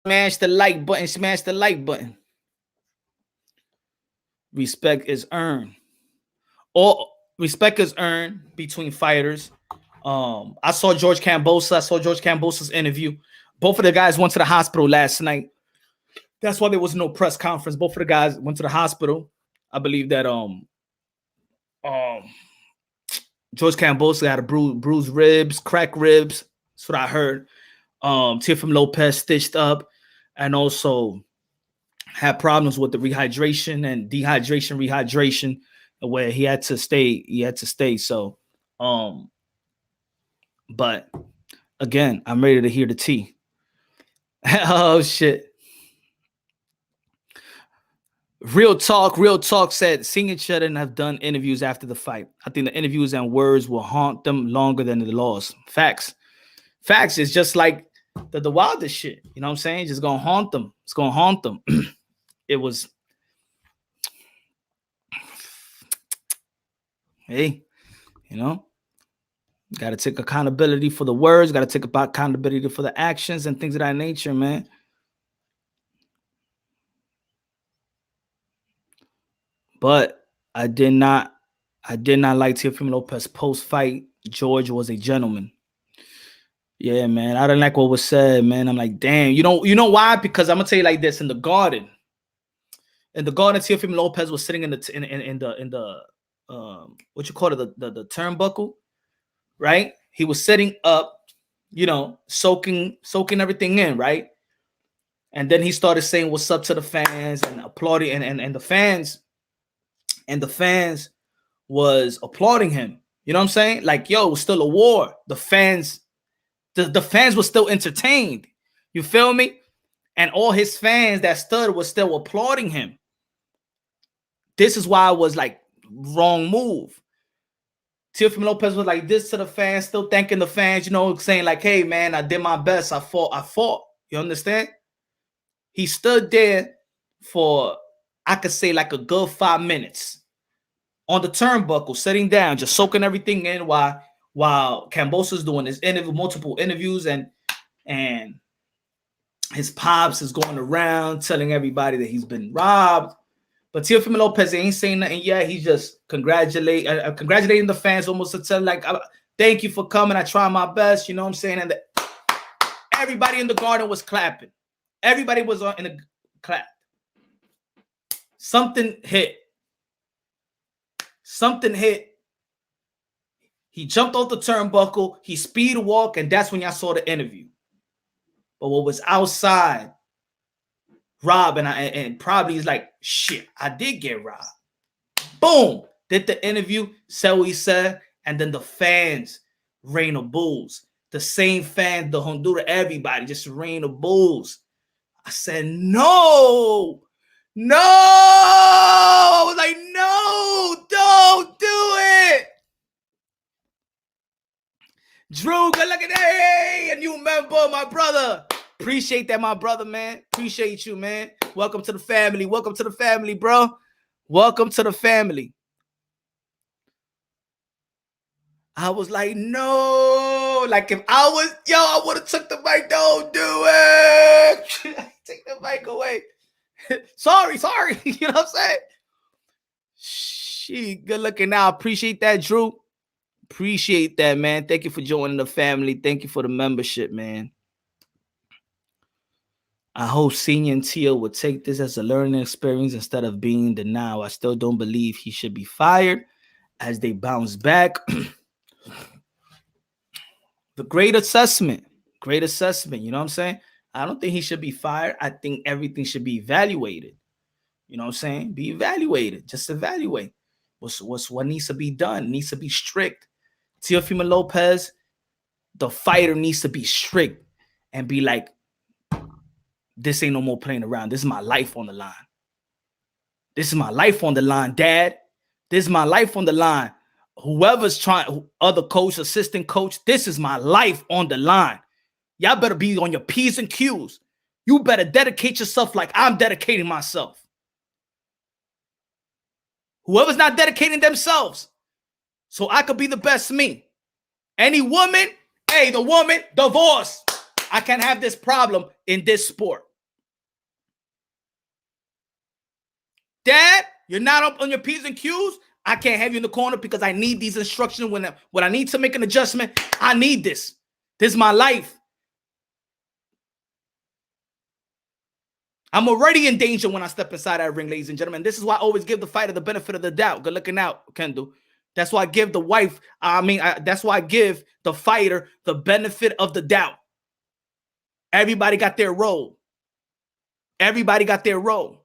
Smash the like button. Smash the like button. Respect is earned. All respect is earned between fighters. I saw George Kambosos' interview. Both of the guys went to the hospital last night. That's why there was no press conference. Both of the guys went to the hospital. I believe that George Kambosos had a bruised ribs, cracked ribs. That's what I heard. Teofimo Lopez stitched up, and also had problems with the rehydration and rehydration, where he had to stay. So, but again, I'm ready to hear the tea. Oh shit. Real talk said Senior shouldn't have done interviews after the fight. I think the interviews and words will haunt them longer than the loss. Facts is just like the wildest shit. You know what I'm saying? Just gonna haunt them. It's gonna haunt them. It was, hey, got to take accountability for the words, got to take accountability for the actions and things of that nature, man. But I did not like Teofimo Lopez post-fight. George was a gentleman. Yeah, man. I didn't like what was said, man. I'm like, damn. You know why? Because I'm gonna tell you like this: in the garden, Teofimo Lopez was sitting in the what you call it, the turnbuckle, right? He was sitting up, soaking everything in, right? And then he started saying what's up to the fans and applauding, and the fans was applauding him. You know what I'm saying? Like, yo, it was still a war. The fans were still entertained. You feel me? And all his fans that stood was still applauding him. This is why I was like, wrong move. Teofimo Lopez was like this to the fans, still thanking the fans, saying like, hey, man, I did my best. I fought. You understand? He stood there for, I could say, like a good 5 minutes on the turnbuckle, sitting down, just soaking everything in while Kambosos doing his multiple interviews, and his pops is going around telling everybody that he's been robbed. But Teofimo Lopez ain't saying nothing yet. He's just congratulating the fans, almost to tell like, thank you for coming. I tried my best. You know what I'm saying? And everybody in the garden was clapping. Everybody was in a clap. Something hit. He jumped off the turnbuckle. He speed walked, and that's when y'all saw the interview. But what was outside, Rob and probably is like, shit, I did get robbed. Boom. Did the interview, said what he said, and then the fans, rain of bulls. The same fans, the Honduras, everybody, just rain of bulls. I said, no. I was like, no, don't do it. Drew, good looking. Hey, a new member, my brother. Appreciate that, my brother, man. Appreciate you, man. Welcome to the family. Welcome to the family, bro. Welcome to the family. I was like, no. Like, if I was, I would have took the mic. Don't do it. Take the mic away. sorry. You know what I'm saying? She good looking now. Appreciate that, Drew. Appreciate that, man. Thank you for joining the family. Thank you for the membership, man. I hope Senior and Teo would take this as a learning experience instead of being denied. I still don't believe he should be fired as they bounce back. The great assessment. You know what I'm saying? I don't think he should be fired. I think everything should be evaluated. You know what I'm saying? Be evaluated. Just evaluate. What needs to be done? It needs to be strict. Teofimo Lopez, the fighter, needs to be strict and be like, this ain't no more playing around. This is my life on the line. This is my life on the line, Dad. This is my life on the line. Whoever's trying, other coach, assistant coach, this is my life on the line. Y'all better be on your P's and Q's. You better dedicate yourself like I'm dedicating myself. Whoever's not dedicating themselves, so I could be the best me. Any woman, hey, the woman, divorce. I can't have this problem in this sport. Dad, you're not up on your P's and Q's. I can't have you in the corner because I need these instructions. When I need to make an adjustment, I need this. This is my life. I'm already in danger when I step inside that ring, ladies and gentlemen. This is why I always give the fighter the benefit of the doubt. Good looking out, Kendall. That's why I give the wife, that's why I give the fighter the benefit of the doubt. Everybody got their role. Everybody got their role.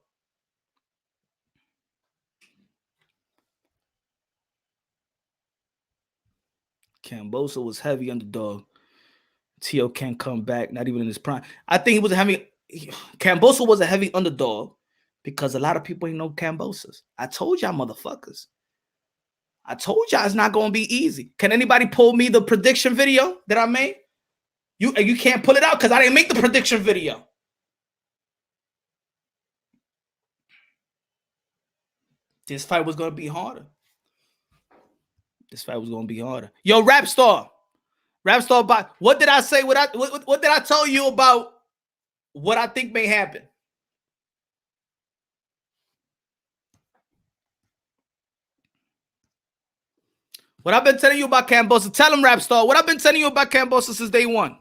Kambosos was heavy underdog. Teo can't come back, not even in his prime. I think he was Kambosos was a heavy underdog because a lot of people ain't know Kambosos. I told y'all motherfuckers. I told y'all it's not going to be easy. Can anybody pull me the prediction video that I made? You can't pull it out because I didn't make the prediction video. This fight was going to be harder. Yo, Rap Star, what did I say? What did I tell you about what I think may happen? What I've been telling you about Kambosos. Tell him, Rap Star, what I've been telling you about Kambosos since day one.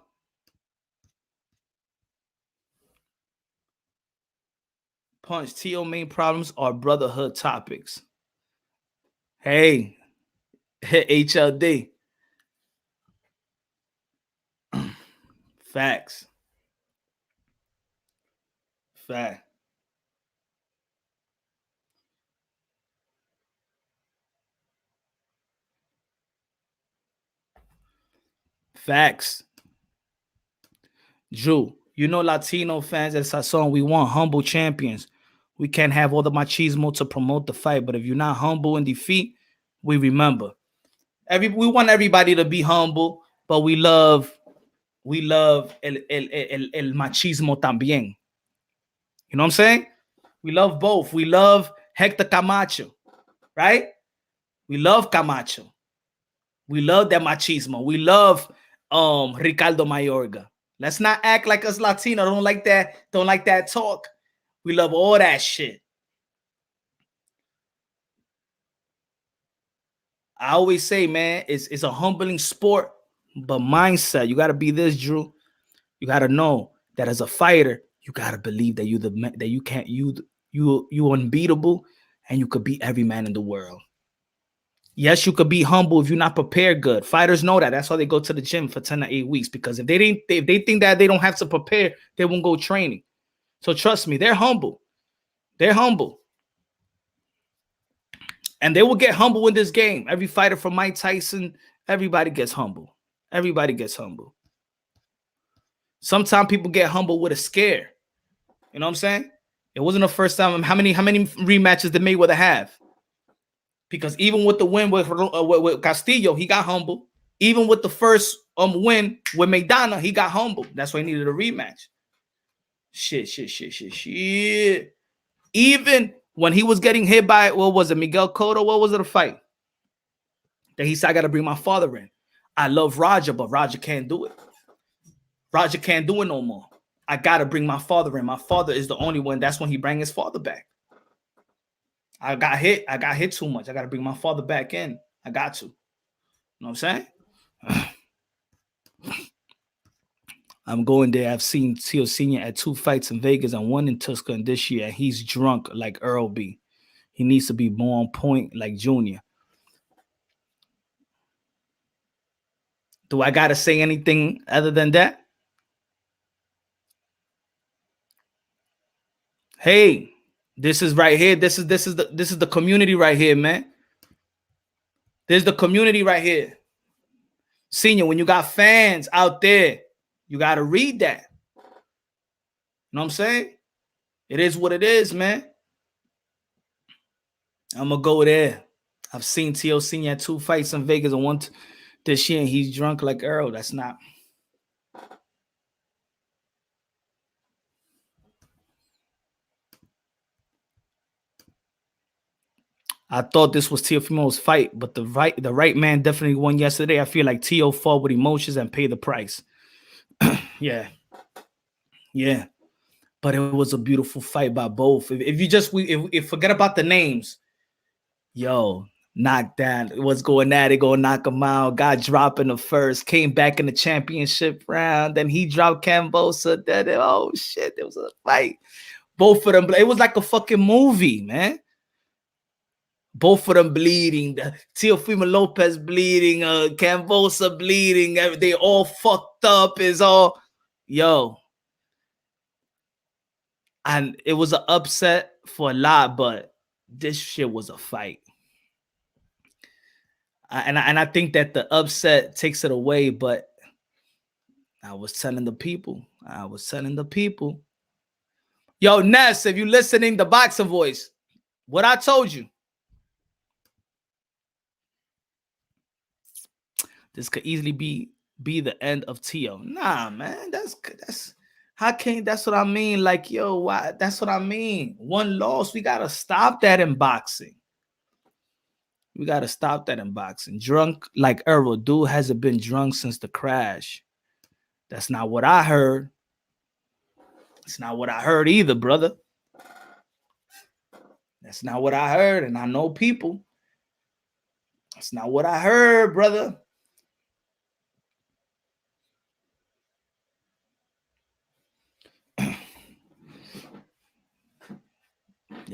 Punch. T.O. main problems are brotherhood topics. Hey, HLD. Facts. Fact. Facts. Drew, you know Latino fans at Sazon, we want humble champions. We can't have all the machismo to promote the fight, but if you're not humble in defeat, we remember. We want everybody to be humble, but we love el machismo también. You know what I'm saying? We love both. We love Hector Camacho, right? We love Camacho. We love that machismo. We love Ricardo Mayorga. Let's not act like us Latino don't like that talk. We love all that shit. I always say, man, it's a humbling sport, but mindset. You got to be this, Drew. You got to know that as a fighter, you got to believe that you unbeatable, and you could beat every man in the world. Yes, you could be humble if you're not prepared good. Fighters know that. That's why they go to the gym for 10 to 8 weeks, because if they think that they don't have to prepare, they won't go training. So trust me, they're humble. They're humble. And they will get humble in this game. Every fighter from Mike Tyson, everybody gets humble. Everybody gets humble. Sometimes people get humble with a scare. You know what I'm saying? It wasn't the first time. How many rematches did Mayweather have? Because even with the win with Castillo, he got humble. Even with the first win with Maidana, he got humble. That's why he needed a rematch. Shit. Even when he was getting hit by, what was it, Miguel Cotto? What was it, a fight? That he said, I got to bring my father in. I love Roger, but Roger can't do it. Roger can't do it no more. I got to bring my father in. My father is the only one. That's when he bring his father back. I got hit too much. I got to bring my father back in. I got to. You know what I'm saying? I'm going there. I've seen Teo Sr. at 2 fights in Vegas and 1 in Tucson this year. And he's drunk like Earl B. He needs to be more on point like Junior. Do I got to say anything other than that? Hey, this is right here. This is the community right here, man. There's the community right here. Senior, when you got fans out there, you got to read that. You know what I'm saying? It is what it is, man. I'm going to go there. I've seen T.O. Senior at 2 fights in Vegas and 1 this year, and he's drunk like Earl. That's not. I thought this was Teofimo's fight, but the right man definitely won yesterday. I feel like T.O. fought with emotions and paid the price. Yeah. But it was a beautiful fight by both. If you just if forget about the names, yo, knocked down. What's going at it? Go knock him out. Got dropped in the first. Came back in the championship round. Then he dropped Kambosos. Then oh shit, there was a fight. Both of them. It was like a fucking movie, man. Both of them bleeding. Teofimo Lopez bleeding. Kambosos bleeding. They all fucked up. Is all yo. And it was an upset for a lot, but this shit was a fight. And I think that the upset takes it away, but I was telling the people. Yo, Ness, if you listening, the boxing voice, what I told you. This could easily be the end of Tio. Nah, man, that's how can that's what I mean. Like, yo, why? That's what I mean. One loss, we gotta stop that in boxing. We gotta stop that in boxing. Drunk like Earl, dude hasn't been drunk since the crash. That's not what I heard. It's not what I heard either, brother. That's not what I heard, and I know people. That's not what I heard, brother.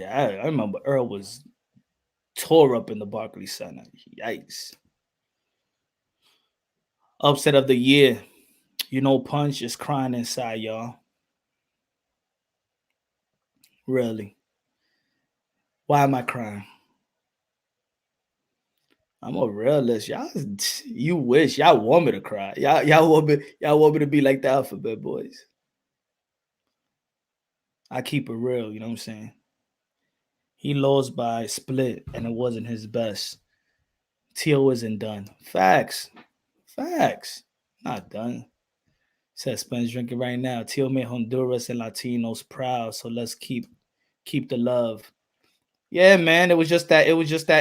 Yeah, I remember Earl was tore up in the Barclays Center. Yikes. Upset of the year. You know, Punch is crying inside, y'all. Really. Why am I crying? I'm a realist. Y'all, you wish. Y'all want me to cry. Y'all want me to be like the Alphabet Boys. I keep it real, you know what I'm saying? He lost by split and it wasn't his best. Tio isn't done. Facts. Facts. Not done. Says Spence drinking right now. Tio made Honduras and Latinos proud. So let's keep the love. Yeah, man. It was just that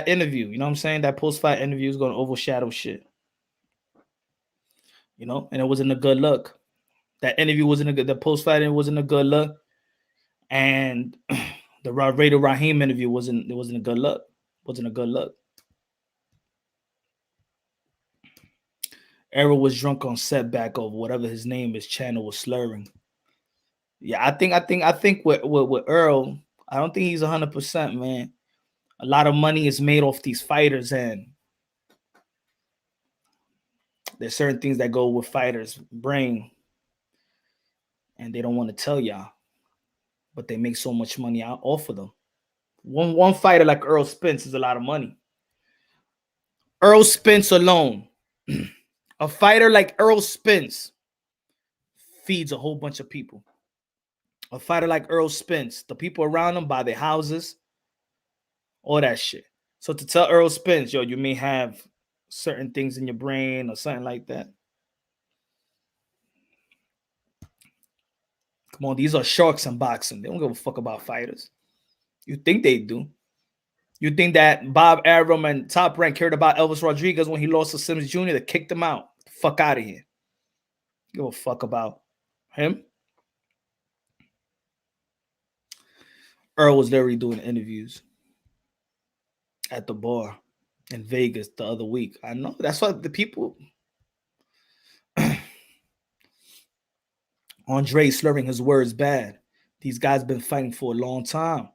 interview. You know what I'm saying? That post-fight interview is gonna overshadow shit. You know, and it wasn't a good look. That interview wasn't a good. The post-fight interview wasn't a good look, and the Raider Raheem interview wasn't a good look. Wasn't a good look. Errol was drunk on setback over whatever his name is. Channel was slurring. Yeah, I think with Earl, I don't think he's 100%, man. A lot of money is made off these fighters, and there's certain things that go with fighters' brain, and they don't want to tell y'all, but they make so much money out off of them. One fighter like Earl Spence is a lot of money. Earl Spence alone, a fighter like Earl Spence feeds a whole bunch of people. A fighter like Earl Spence, the people around him buy their houses, all that shit. So to tell Earl Spence, yo, you may have certain things in your brain or something like that. Come on, these are sharks in boxing. They don't give a fuck about fighters. You think they do? You think that Bob Arum and Top Rank cared about Elvis Rodriguez when he lost to Sims Jr.? They kicked him out. Fuck out of here. Give a fuck about him. Earl was literally doing interviews at the bar in Vegas the other week. I know. That's what the people... Andre slurring his words bad. These guys been fighting for a long time.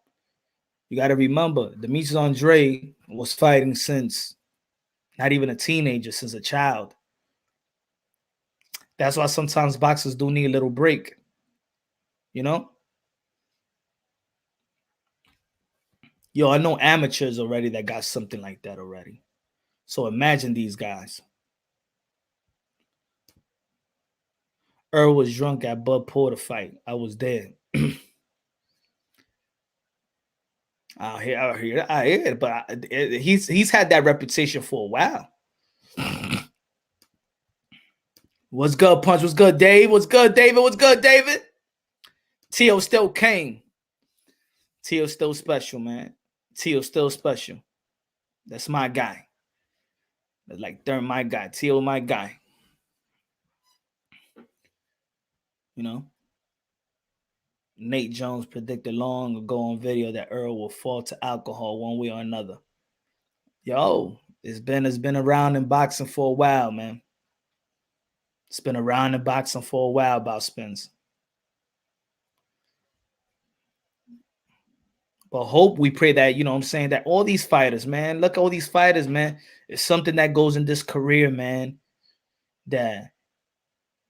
You got to remember, Demetrius Andre was fighting since not even a teenager, since a child. That's why sometimes boxers do need a little break. You know? Yo, I know amateurs already that got something like that already. So imagine these guys. Earl was drunk at Bud Porter fight. I was there. I hear it, but he's had that reputation for a while. What's good, Punch? What's good, Dave? What's good, David? What's good, David? Tio still came. Tio still special, man. Tio still special. That's my guy. That's like they're my guy. Tio, my guy. You know? Nate Jones predicted long ago on video that Earl will fall to alcohol one way or another. Yo, it's been around in boxing for a while, man. It's been around in boxing for a while about Spence. But hope, we pray that, you know what I'm saying, that all these fighters, man, look at all these fighters, man. It's something that goes in this career, man, that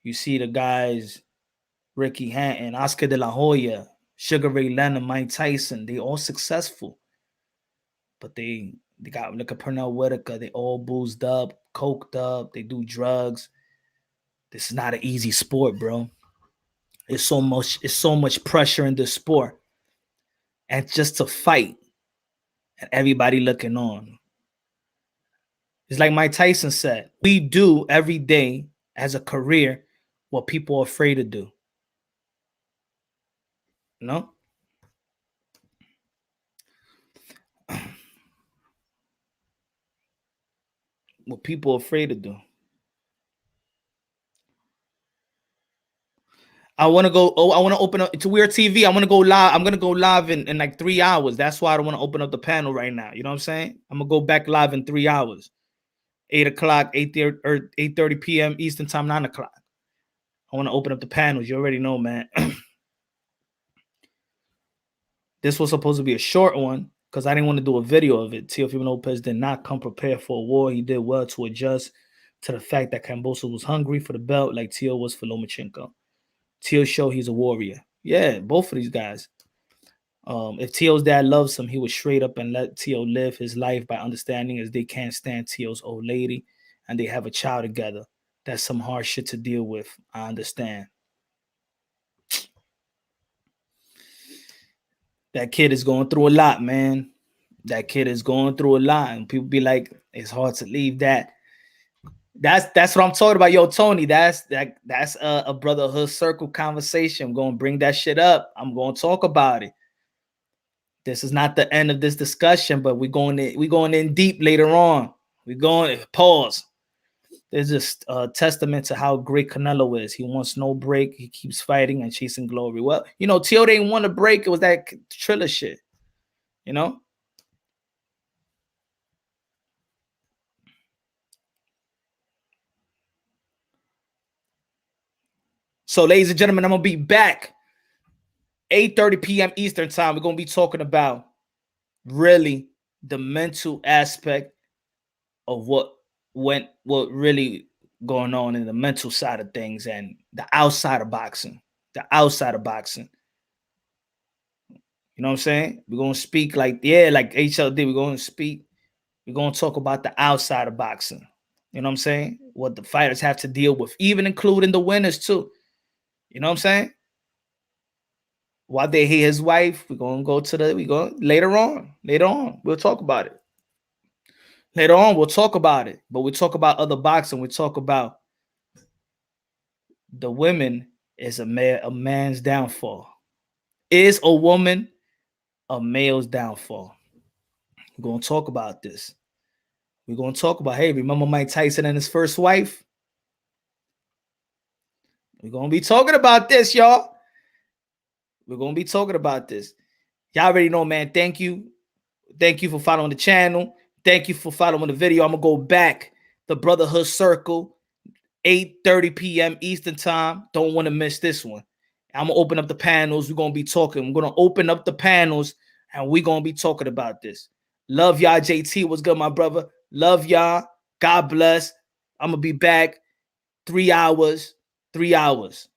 you see the guys, Ricky Hatton, Oscar De La Hoya, Sugar Ray Leonard, Mike Tyson, they all successful. But they got, look at Pernell Whitaker, they all boozed up, coked up, they do drugs. This is not an easy sport, bro. It's so much pressure in this sport. And just to fight and everybody looking on. It's like Mike Tyson said, we do every day as a career what people are afraid to do. You know? What people are afraid to do. I want to go. Oh, I want to open up. It's a weird TV. I want to go live. I'm gonna go live in like 3 hours. That's why I don't want to open up the panel right now. You know what I'm saying? I'm gonna go back live in 3 hours. 8 o'clock, 8:30 p.m. Eastern time, 9 o'clock. I want to open up the panels. You already know, man. This was supposed to be a short one because I didn't want to do a video of it. Teofimo Lopez did not come prepared for a war. He did well to adjust to the fact that Kambosos was hungry for the belt like Teo was for Lomachenko. Teo showed he's a warrior. Yeah, both of these guys. If Teo's dad loves him, he would straight up and let Teo live his life by understanding as they can't stand Teo's old lady and they have a child together. That's some hard shit to deal with. I understand. That kid is going through a lot, man. That kid is going through a lot. And people be like, it's hard to leave that. That's what I'm talking about. Yo, Tony, that's a brotherhood circle conversation. I'm going to bring that shit up. I'm going to talk about it. This is not the end of this discussion, but we're going in deep later on. We're going pause. There's just a testament to how great Canelo is. He wants no break. He keeps fighting and chasing glory. Well, you know, Teo didn't want a break. It was that Triller shit, you know? So, ladies and gentlemen, I'm going to be back 8:30 p.m. Eastern time. We're going to be talking about really the mental aspect of what really going on in the mental side of things and the outside of boxing. The outside of boxing. You know what I'm saying? We're going to speak like HLD. We're going to speak. We're going to talk about the outside of boxing. You know what I'm saying? What the fighters have to deal with, even including the winners too. You know what I'm saying? While they hate his wife, we're going to go to later on. Later on, we'll talk about it. Later on, we'll talk about it. But we talk about other boxing. We talk about the women is a man's downfall. Is a woman a male's downfall? We're going to talk about this. We're going to talk about, hey, remember Mike Tyson and his first wife? We're going to be talking about this, y'all. We're going to be talking about this. Y'all already know, man. Thank you. Thank you for following the channel. Thank you for following the video. I'm going to go back. The Brotherhood Circle, 8:30 p.m. Eastern time. Don't want to miss this one. I'm going to open up the panels. We're going to be talking. I'm going to open up the panels, and we're going to be talking about this. Love y'all, JT. What's good, my brother? Love y'all. God bless. I'm going to be back 3 hours. 3 hours.